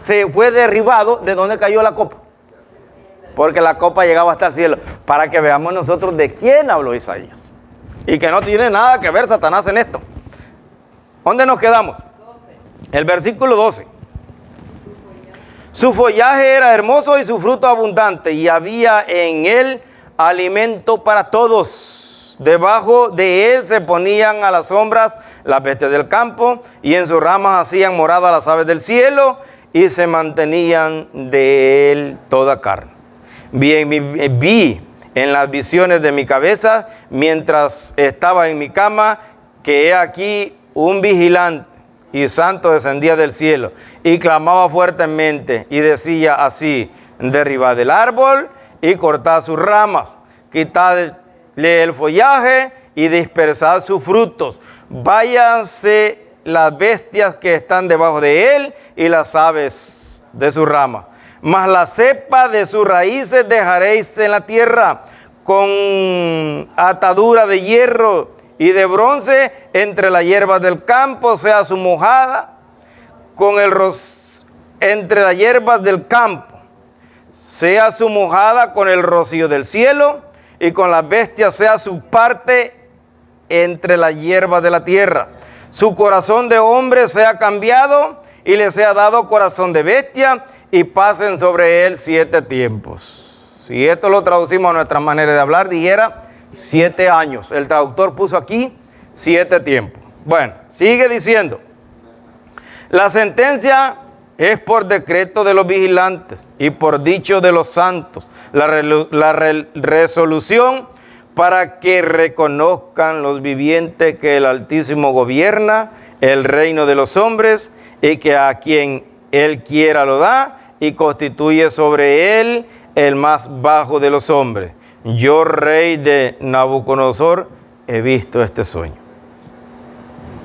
se fue derribado, ¿de dónde cayó la copa? Porque la copa llegaba hasta el cielo. Para que veamos nosotros de quién habló Isaías. Y que no tiene nada que ver Satanás en esto. ¿Dónde nos quedamos? 12. El versículo 12. Su follaje era hermoso y su fruto abundante, y había en él alimento para todos. Debajo de él se ponían a las sombras las bestias del campo, y en sus ramas hacían morada las aves del cielo, y se mantenían de él toda carne. Vi en las visiones de mi cabeza, mientras estaba en mi cama, que he aquí un vigilante y santo descendía del cielo, y clamaba fuertemente, y decía así: derribad el árbol y cortad sus ramas, quitadle el follaje y dispersad sus frutos. Váyanse las bestias que están debajo de él y las aves de su rama. Mas la cepa de sus raíces dejaréis en la tierra con atadura de hierro, y de bronce entre las hierbas del campo sea su mojada entre las hierbas del campo sea su mojada con el rocío del cielo, y con las bestias sea su parte entre las hierbas de la tierra. Su corazón de hombre sea cambiado y le sea dado corazón de bestia, y pasen sobre él 7 tiempos. Si esto lo traducimos a nuestra manera de hablar, dijera 7 años. El traductor puso aquí 7 tiempos. Bueno, sigue diciendo. La sentencia es por decreto de los vigilantes y por dicho de los santos. La resolución para que reconozcan los vivientes que el Altísimo gobierna el reino de los hombres, y que a quien él quiera lo da, y constituye sobre él el más bajo de los hombres. Yo, rey de Nabucodonosor, he visto este sueño.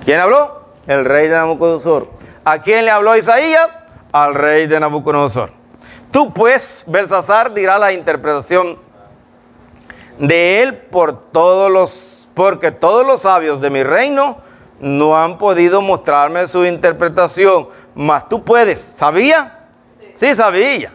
¿Quién habló? El rey de Nabucodonosor. ¿A quién le habló Isaías? Al rey de Nabucodonosor. Tú pues, Belsasar, dirás la interpretación de él porque todos los sabios de mi reino no han podido mostrarme su interpretación, mas tú puedes. ¿Sabía? Sí, sabía.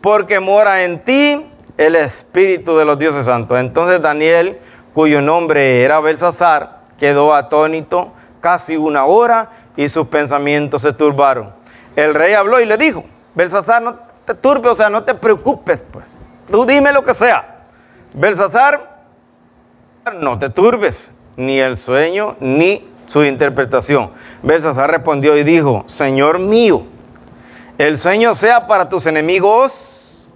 Porque mora en ti el Espíritu de los dioses santos. Entonces Daniel, cuyo nombre era Belsasar, quedó atónito casi 1 hora, y sus pensamientos se turbaron. El rey habló y le dijo: Belsasar, no te turbes, o sea, no te preocupes, pues. Tú dime lo que sea. Belsasar, no te turbes, ni el sueño, ni su interpretación. Belsasar respondió y dijo: Señor mío, el sueño sea para tus enemigos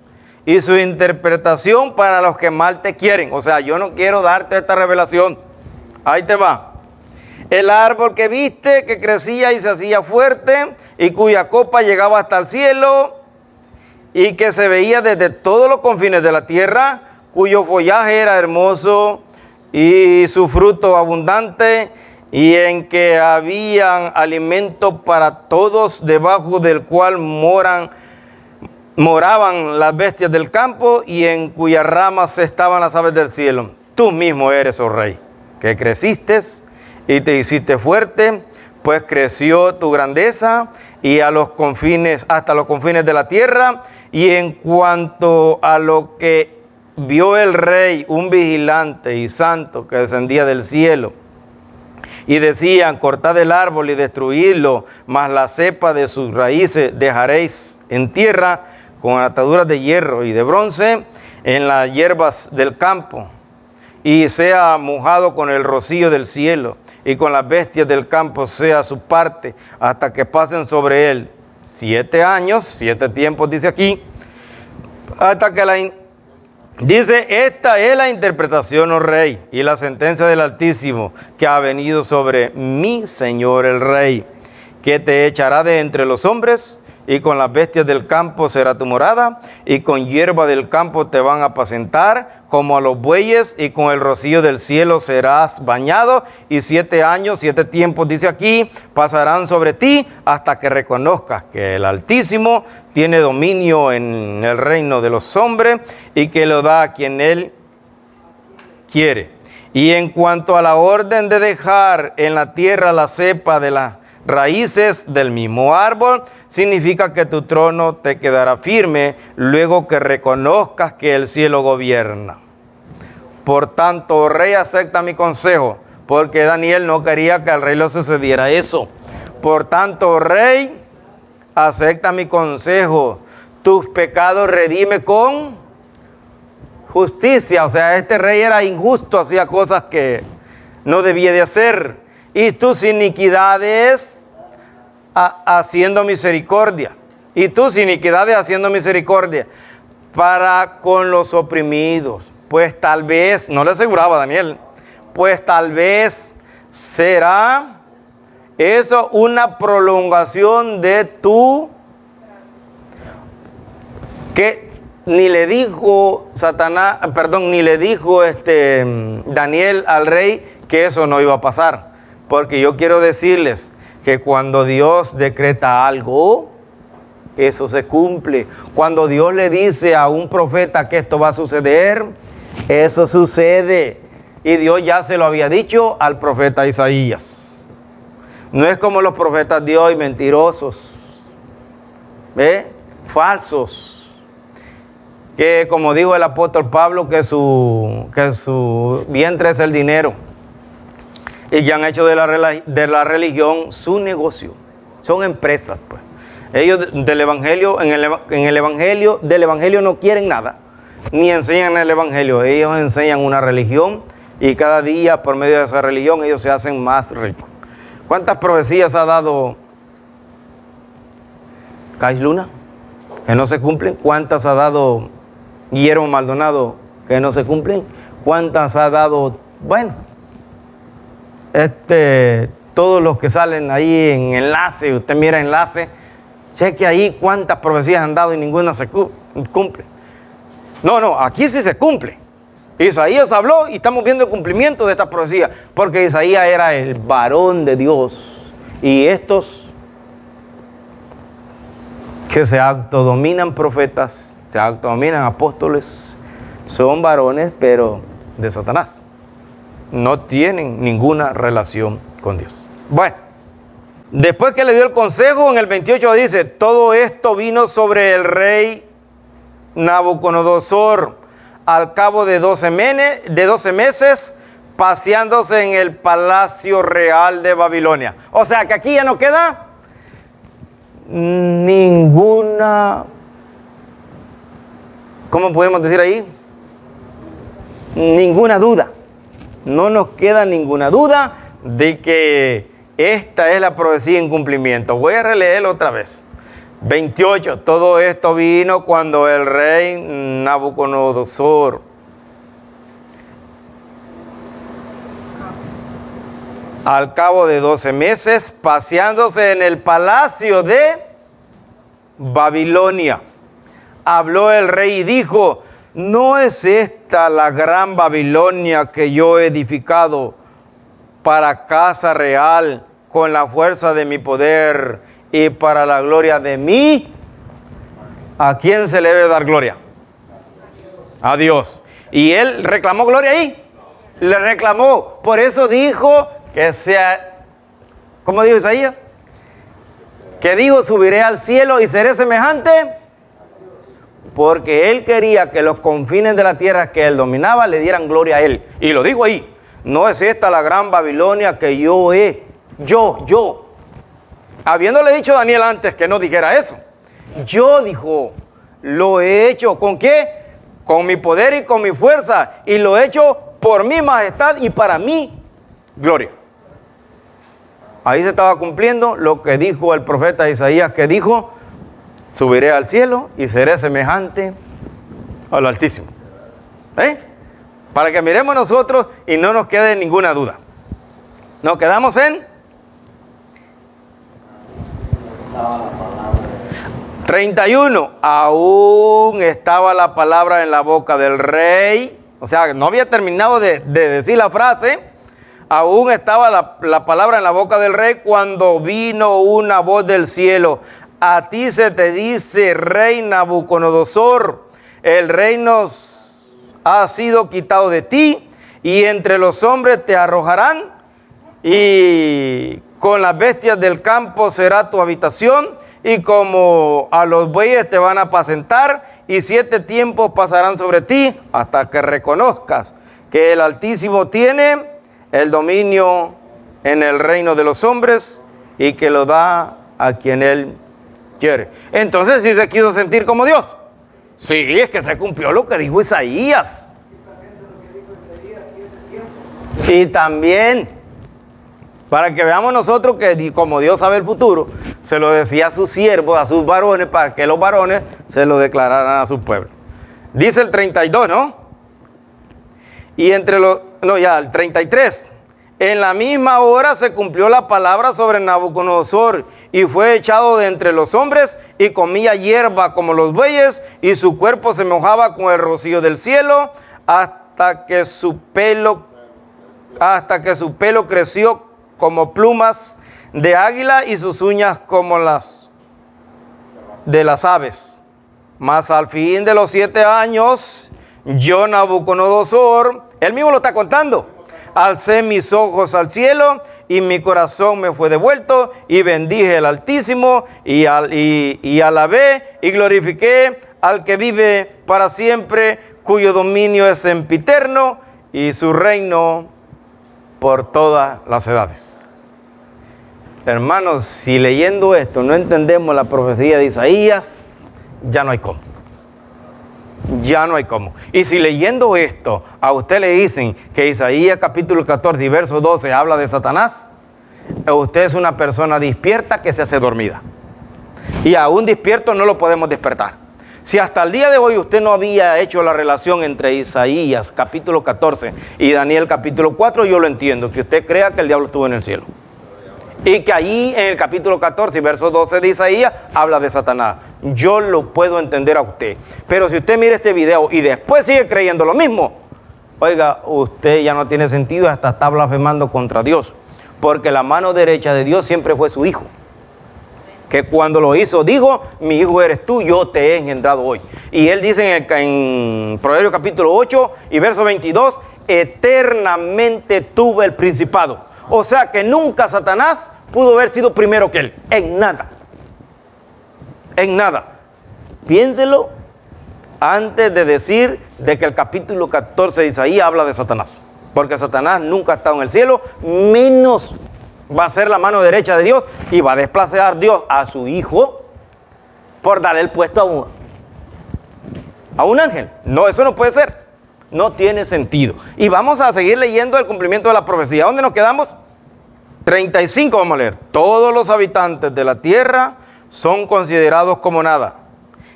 y su interpretación para los que mal te quieren. O sea, yo no quiero darte esta revelación. Ahí te va. El árbol que viste, que crecía y se hacía fuerte, y cuya copa llegaba hasta el cielo, y que se veía desde todos los confines de la tierra, cuyo follaje era hermoso y su fruto abundante, y en que habían alimento para todos, debajo del cual moraban las bestias del campo, y en cuyas ramas estaban las aves del cielo. Tú mismo eres, oh rey, que creciste y te hiciste fuerte, pues creció tu grandeza y hasta los confines de la tierra. Y en cuanto a lo que vio el rey, un vigilante y santo que descendía del cielo, y decían: cortad el árbol y destruidlo, mas la cepa de sus raíces dejaréis en tierra, con ataduras de hierro y de bronce en las hierbas del campo, y sea mojado con el rocío del cielo, y con las bestias del campo sea su parte, hasta que pasen sobre él 7 años, 7 tiempos, dice aquí, hasta que dice: esta es la interpretación, oh rey, y la sentencia del Altísimo que ha venido sobre mi señor el rey, que te echará de entre los hombres, y con las bestias del campo será tu morada, y con hierba del campo te van a apacentar como a los bueyes, y con el rocío del cielo serás bañado, y 7 años, 7 tiempos, dice aquí, pasarán sobre ti, hasta que reconozcas que el Altísimo tiene dominio en el reino de los hombres, y que lo da a quien él quiere. Y en cuanto a la orden de dejar en la tierra la cepa de las raíces del mismo árbol, significa que tu trono te quedará firme luego que reconozcas que el cielo gobierna. Por tanto, oh rey, acepta mi consejo, porque Daniel no quería que al rey le sucediera eso. Por tanto, oh rey, acepta mi consejo, tus pecados redime con justicia. O sea, este rey era injusto, hacía cosas que no debía de hacer, y tus iniquidades haciendo misericordia, para con los oprimidos. Pues tal vez, no le aseguraba Daniel, pues tal vez será eso una prolongación de tu, que ni le dijo Daniel al rey que eso no iba a pasar, porque yo quiero decirles que cuando Dios decreta algo, eso se cumple. Cuando Dios le dice a un profeta que esto va a suceder, eso sucede. y Dios ya se lo había dicho al profeta Isaías. No es como los profetas de hoy, mentirosos, ¿ve? Falsos, que como dijo el apóstol Pablo, que su vientre es el dinero, y que han hecho de la religión su negocio. Son empresas, pues. Ellos del evangelio, en el evangelio, del evangelio no quieren nada, ni enseñan el evangelio. Ellos enseñan una religión, y cada día por medio de esa religión ellos se hacen más ricos. ¿Cuántas profecías ha dado Cais Luna que no se cumplen? ¿Cuántas ha dado Guillermo Maldonado que no se cumplen? ¿Cuántas ha dado, bueno, todos los que salen ahí en enlace? Usted mira enlace, cheque ahí cuántas profecías han dado y ninguna se cumple. No, aquí sí se cumple. Isaías habló y estamos viendo el cumplimiento de esta profecía, porque Isaías era el varón de Dios, y estos que se autodominan profetas, se autodominan apóstoles, son varones pero de Satanás, no tienen ninguna relación con Dios. Bueno, después que le dio el consejo, en el 28 dice: todo esto vino sobre el rey Nabucodonosor al cabo de 12 meses, paseándose en el palacio real de Babilonia. O sea que aquí ya no queda ninguna, ¿cómo podemos decir ahí? Ninguna duda. No nos queda ninguna duda de que esta es la profecía en cumplimiento. Voy a releerlo otra vez. 28. Todo esto vino cuando el rey Nabucodonosor al cabo de 12 meses, paseándose en el palacio de Babilonia, habló el rey y dijo: ¿no es esta la gran Babilonia que yo he edificado para casa real con la fuerza de mi poder y para la gloria de mí? ¿A quién se le debe dar gloria? A Dios. ¿Y él reclamó gloria ahí? Le reclamó. Por eso dijo que sea, ¿cómo dijo Isaías? Que dijo: subiré al cielo y seré semejante. Porque él quería que los confines de la tierra que él dominaba le dieran gloria a él. Y lo dijo ahí: ¿no es esta la gran Babilonia que yo habiéndole dicho a Daniel antes que no dijera eso? Yo, dijo, lo he hecho. ¿Con qué? Con mi poder y con mi fuerza. Y lo he hecho por mi majestad y para mi gloria. Ahí se estaba cumpliendo lo que dijo el profeta Isaías, que dijo: subiré al cielo y seré semejante al Altísimo. Para que miremos nosotros y no nos quede ninguna duda. Nos quedamos en 31. Aún estaba la palabra en la boca del rey. O sea, no había terminado de decir la frase. Aún estaba la palabra en la boca del rey cuando vino una voz del cielo: a ti se te dice, rey Nabucodonosor, el reino ha sido quitado de ti, y entre los hombres te arrojarán, y con las bestias del campo será tu habitación, y como a los bueyes te van a apacentar, y 7 tiempos pasarán sobre ti, hasta que reconozcas que el Altísimo tiene el dominio en el reino de los hombres, y que lo da a quien él quiere. Entonces, ¿sí se quiso sentir como Dios? Sí, es que se cumplió lo que dijo Isaías. Y también, para que veamos nosotros que como Dios sabe el futuro, se lo decía a sus siervos, a sus varones, para que los varones se lo declararan a su pueblo. Dice el 32, ¿no? Y entre los, no, ya, el 33. En la misma hora se cumplió la palabra sobre Nabucodonosor, y fue echado de entre los hombres, y comía hierba como los bueyes, y su cuerpo se mojaba con el rocío del cielo, hasta que su pelo creció como plumas de águila, y sus uñas como las de las aves. Mas al fin de los 7 años, yo, Nabucodonosor, él mismo lo está contando. alcé mis ojos al cielo y mi corazón me fue devuelto y bendije al Altísimo y alabé y glorifiqué al que vive para siempre, cuyo dominio es sempiterno y su reino por todas las edades. Hermanos, si leyendo esto no entendemos la profecía de Isaías, ya no hay cómo. Ya no hay cómo. Y si leyendo esto a usted le dicen que Isaías capítulo 14 y verso 12 habla de Satanás, usted es una persona despierta que se hace dormida. Y aún despierto no lo podemos despertar. Si hasta el día de hoy usted no había hecho la relación entre Isaías capítulo 14 y Daniel capítulo 4, yo lo entiendo, que usted crea que el diablo estuvo en el cielo. Y que allí en el capítulo 14 y verso 12 de Isaías habla de Satanás. Yo lo puedo entender a usted. Pero si usted mira este video y después sigue creyendo lo mismo, oiga, usted ya no tiene sentido, hasta está blasfemando contra Dios. Porque la mano derecha de Dios siempre fue su hijo. Que cuando lo hizo, dijo, mi hijo eres tú, yo te he engendrado hoy. Y él dice en Proverbios capítulo 8 y verso 22, eternamente tuve el principado. O sea que nunca Satanás pudo haber sido primero que él, en nada. En nada. Piénselo antes de decir de que el capítulo 14 de Isaías habla de Satanás. Porque Satanás nunca ha estado en el cielo, menos va a ser la mano derecha de Dios y va a desplazar Dios a su hijo por darle el puesto a un ángel. No, eso no puede ser. No tiene sentido. Y vamos a seguir leyendo el cumplimiento de la profecía. ¿Dónde nos quedamos? 35 vamos a leer. Todos los habitantes de la tierra son considerados como nada.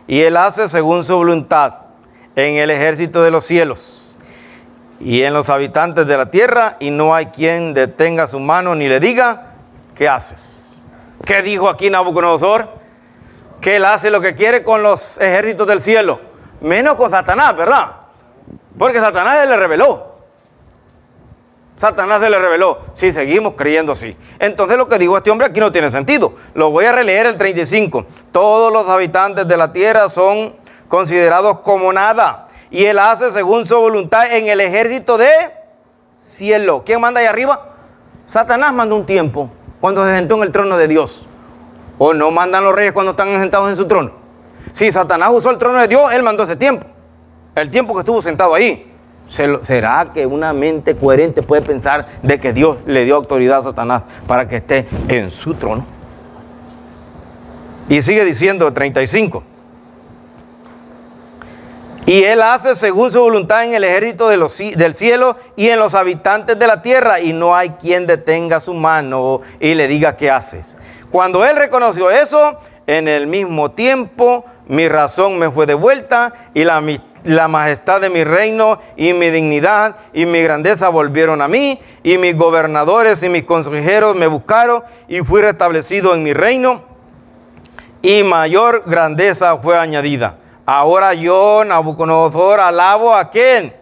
Y Él hace según su voluntad en el ejército de los cielos y en los habitantes de la tierra, y no hay quien detenga su mano ni le diga, ¿qué haces? ¿Qué dijo aquí Nabucodonosor? Que Él hace lo que quiere con los ejércitos del cielo, menos con Satanás, ¿verdad? Porque Satanás se le reveló. Satanás se le reveló. Si seguimos creyendo así. Entonces lo que dijo este hombre aquí no tiene sentido. Lo voy a releer el 35. Todos los habitantes de la tierra son considerados como nada. Y Él hace según su voluntad en el ejército de cielo. ¿Quién manda ahí arriba? Satanás mandó un tiempo cuando se sentó en el trono de Dios. ¿O no mandan los reyes cuando están sentados en su trono? Si Satanás usó el trono de Dios, Él mandó ese tiempo. El tiempo que estuvo sentado ahí. ¿Será que una mente coherente puede pensar de que Dios le dio autoridad a Satanás para que esté en su trono? Y sigue diciendo 35. Y Él hace según su voluntad en el ejército del cielo y en los habitantes de la tierra, y no hay quien detenga su mano y le diga qué haces. Cuando Él reconoció eso, en el mismo tiempo mi razón me fue devuelta y la majestad de mi reino y mi dignidad y mi grandeza volvieron a mí, y mis gobernadores y mis consejeros me buscaron y fui restablecido en mi reino, y mayor grandeza fue añadida. Ahora yo, Nabucodonosor, alabo a quién,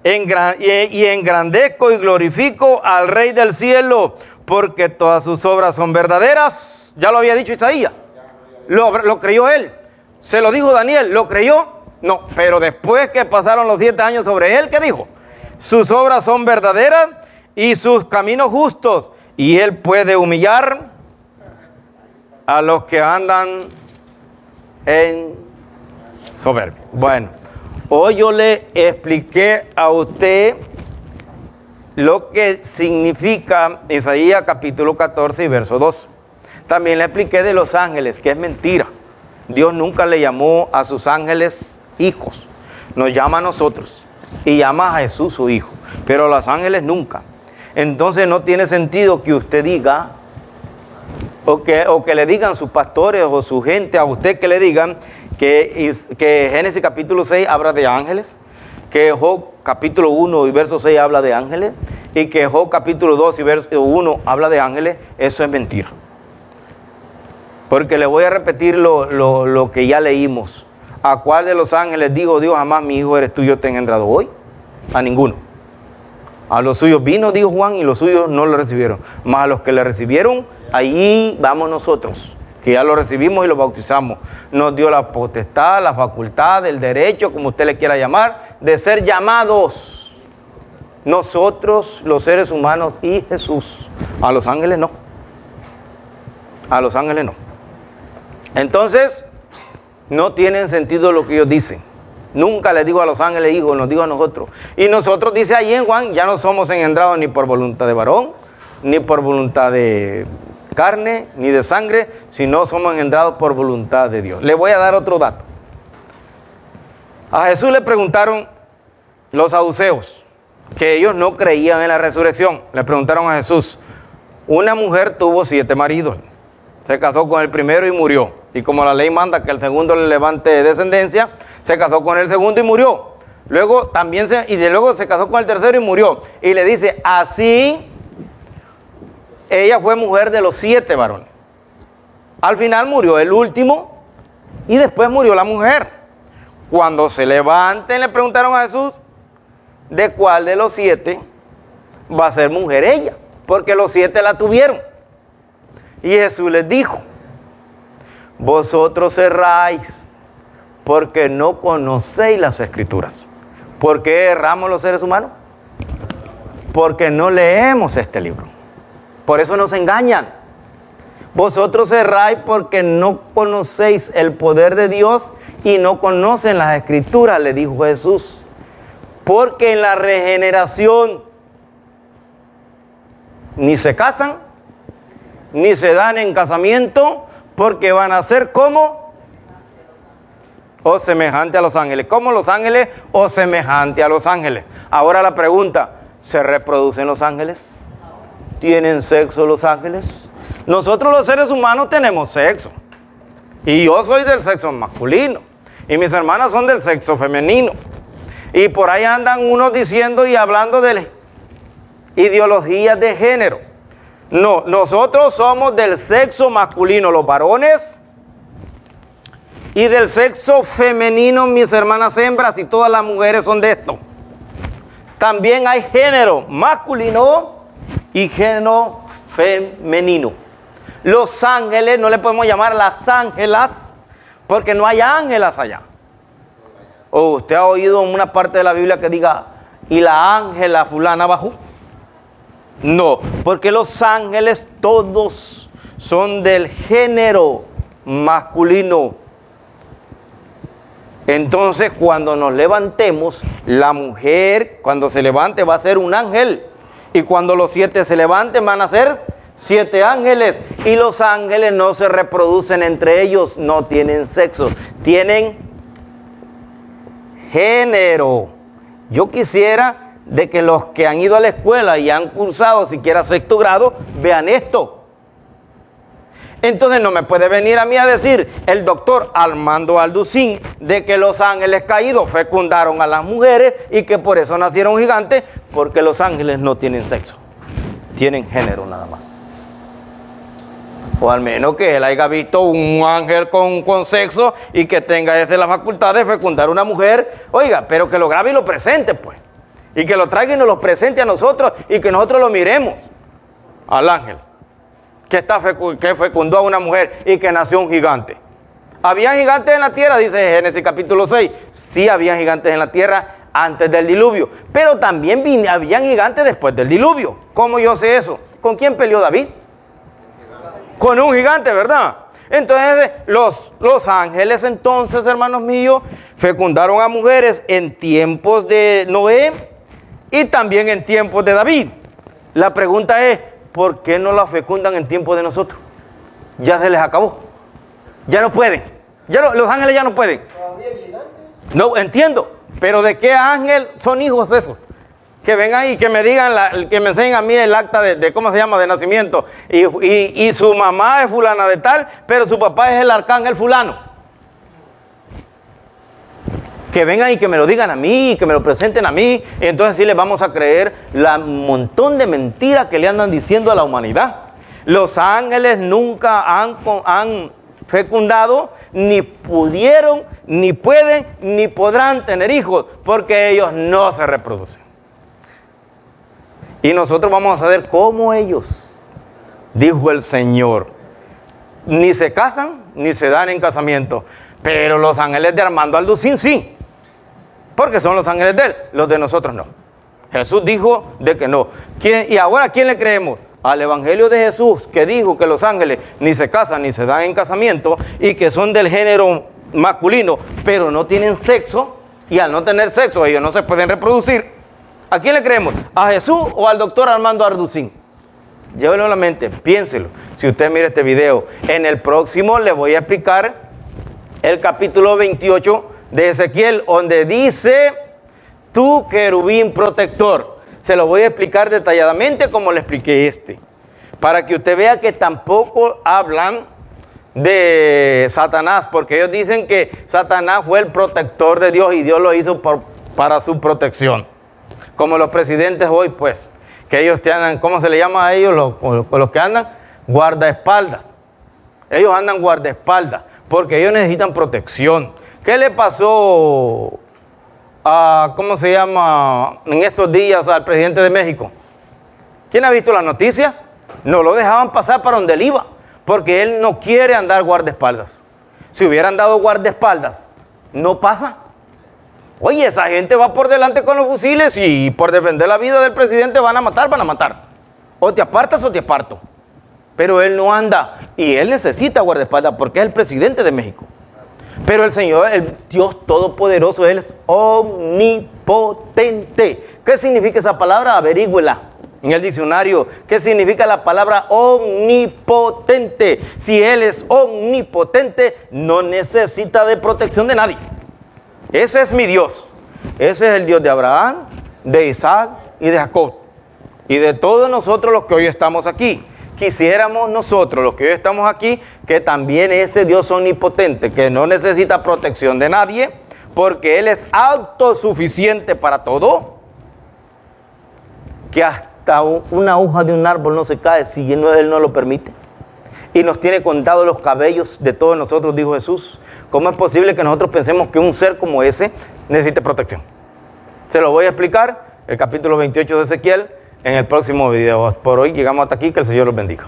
y engrandezco y glorifico al Rey del cielo, porque todas sus obras son verdaderas. Ya lo había dicho Isaías. Lo creyó él. Se lo dijo Daniel. ¿Lo creyó? No. Pero después que pasaron los 7 años sobre él, ¿qué dijo? Sus obras son verdaderas y sus caminos justos. Y él puede humillar a los que andan en soberbia. Bueno, hoy yo le expliqué a usted lo que significa Isaías capítulo 14 y verso 2. También le expliqué de los ángeles, que es mentira. Dios nunca le llamó a sus ángeles hijos. Nos llama a nosotros y llama a Jesús su hijo, pero a los ángeles nunca. Entonces no tiene sentido que usted diga, o que le digan sus pastores o su gente a usted, que le digan que Génesis capítulo 6 habla de ángeles, que Job capítulo 1 y verso 6 habla de ángeles, y que Job capítulo 2 y verso 1 habla de ángeles. Eso es mentira. Porque le voy a repetir lo que ya leímos. ¿A cuál de los ángeles dijo Dios, jamás mi hijo eres tú, yo te he engendrado hoy? A ninguno. A los suyos vino, dijo Juan, y los suyos no lo recibieron. Mas a los que le recibieron, allí vamos nosotros, que ya lo recibimos y lo bautizamos. Nos dio la potestad, la facultad, el derecho, como usted le quiera llamar, de ser llamados Nosotros, los seres humanos y Jesús. A los ángeles no. A los ángeles no. Entonces, no tienen sentido lo que ellos dicen. Nunca les digo a los ángeles hijos, nos digo a nosotros. Y nosotros, dice ahí en Juan, ya no somos engendrados ni por voluntad de varón, ni por voluntad de carne, ni de sangre, sino somos engendrados por voluntad de Dios. Les voy a dar otro dato. A Jesús le preguntaron los saduceos, que ellos no creían en la resurrección. Le preguntaron a Jesús, una mujer tuvo 7 maridos, se casó con el primero y murió. Y como la ley manda que el segundo le levante descendencia, se casó con el segundo y murió. Luego también luego se casó con el tercero y murió. Y le dice, así ella fue mujer de los 7 varones. Al final murió el último y después murió la mujer. Cuando se levanten le preguntaron a Jesús, ¿de cuál de los 7 va a ser mujer ella? Porque los 7 la tuvieron. Y Jesús les dijo, vosotros erráis porque no conocéis las Escrituras. ¿Por qué erramos los seres humanos? Porque no leemos este libro. Por eso nos engañan. Vosotros erráis porque no conocéis el poder de Dios y no conocen las Escrituras, le dijo Jesús. Porque en la regeneración ni se casan, ni se dan en casamiento, porque van a ser como o semejante a los ángeles. Como los ángeles o semejante a los ángeles. Ahora la pregunta, ¿se reproducen los ángeles? ¿Tienen sexo los ángeles? Nosotros los seres humanos tenemos sexo. Y yo soy del sexo masculino. Y mis hermanas son del sexo femenino. Y por ahí andan unos diciendo y hablando de ideologías de género. No, nosotros somos del sexo masculino, los varones, y del sexo femenino, mis hermanas hembras, y todas las mujeres son de esto. También hay género masculino y género femenino. Los ángeles, no le podemos llamar las ángelas, porque no hay ángelas allá. ¿O usted ha oído en una parte de la Biblia que diga, y la ángela fulana bajó? No, porque los ángeles todos son del género masculino. Entonces, cuando nos levantemos, la mujer, cuando se levante, va a ser un ángel. Y cuando los 7 se levanten, van a ser 7 ángeles. Y los ángeles no se reproducen entre ellos, no tienen sexo, tienen género. Yo quisiera de que los que han ido a la escuela y han cursado siquiera 6º grado, vean esto. Entonces no me puede venir a mí a decir el doctor Armando Alducín de que los ángeles caídos fecundaron a las mujeres y que por eso nacieron gigantes, porque los ángeles no tienen sexo, tienen género nada más. O al menos que él haya visto un ángel con sexo y que tenga la facultad de fecundar una mujer. Oiga, pero que lo grabe y lo presente, pues. Y que lo traiga y nos lo presente a nosotros y que nosotros lo miremos al ángel que fecundó a una mujer y que nació un gigante. ¿Había gigantes en la tierra? Dice Génesis capítulo 6. Sí, había gigantes en la tierra antes del diluvio, pero también habían gigantes después del diluvio. ¿Cómo yo sé eso? ¿Con quién peleó David? Con un gigante, ¿verdad? Entonces, los ángeles entonces, hermanos míos, fecundaron a mujeres en tiempos de Noé y también en tiempos de David. La pregunta es, ¿por qué no las fecundan en tiempos de nosotros? Ya se les acabó. Ya no pueden. Los ángeles ya no pueden. No, entiendo. Pero ¿de qué ángel son hijos esos? Que vengan y que me digan, que me enseñen a mí el acta de ¿cómo se llama? De nacimiento. Y su mamá es fulana de tal, pero su papá es el arcángel fulano. Que vengan y que me lo digan a mí, que me lo presenten a mí. Y entonces sí les vamos a creer la montón de mentiras que le andan diciendo a la humanidad. Los ángeles nunca han fecundado, ni pudieron, ni pueden, ni podrán tener hijos, porque ellos no se reproducen. Y nosotros vamos a ser como ellos, dijo el Señor. Ni se casan, ni se dan en casamiento. Pero los ángeles de Armando Alducín sí, porque son los ángeles de él, los de nosotros no. Jesús dijo de que no. ¿Y ahora a quién le creemos? Al evangelio de Jesús, que dijo que los ángeles ni se casan ni se dan en casamiento y que son del género masculino, pero no tienen sexo, y al no tener sexo ellos no se pueden reproducir. ¿A quién le creemos? ¿A Jesús o al doctor Armando Arducín? Llévelo a la mente, piénselo. Si usted mira este video, en el próximo le voy a explicar el capítulo 28 de Ezequiel, donde dice: tú, querubín protector. Se lo voy a explicar detalladamente como le expliqué para que usted vea que tampoco hablan de Satanás, porque ellos dicen que Satanás fue el protector de Dios y Dios lo hizo para su protección. Como los presidentes hoy, pues, que ellos te andan, ¿cómo se le llama a ellos? Los que andan guardaespaldas. Ellos andan guardaespaldas porque ellos necesitan protección. ¿Qué le pasó ¿cómo se llama? En estos días al presidente de México? ¿Quién ha visto las noticias? No lo dejaban pasar para donde él iba, porque él no quiere andar guardaespaldas. Si hubieran dado guardaespaldas, no pasa. Oye, esa gente va por delante con los fusiles y por defender la vida del presidente van a matar. O te apartas o te aparto. Pero él no anda, y él necesita guardaespaldas porque es el presidente de México. Pero el Señor, el Dios Todopoderoso, Él es omnipotente. ¿Qué significa esa palabra? Averígüela en el diccionario. ¿Qué significa la palabra omnipotente? Si Él es omnipotente, no necesita de protección de nadie. Ese es mi Dios. Ese es el Dios de Abraham, de Isaac y de Jacob. Y de todos nosotros los que hoy estamos aquí. Quisiéramos nosotros, los que hoy estamos aquí, que también ese Dios omnipotente, que no necesita protección de nadie, porque Él es autosuficiente para todo, que hasta una hoja de un árbol no se cae si Él no lo permite. Y nos tiene contados los cabellos de todos nosotros, dijo Jesús. ¿Cómo es posible que nosotros pensemos que un ser como ese necesite protección? Se lo voy a explicar, el capítulo 28 de Ezequiel, en el próximo video. Por hoy llegamos hasta aquí, que el Señor los bendiga.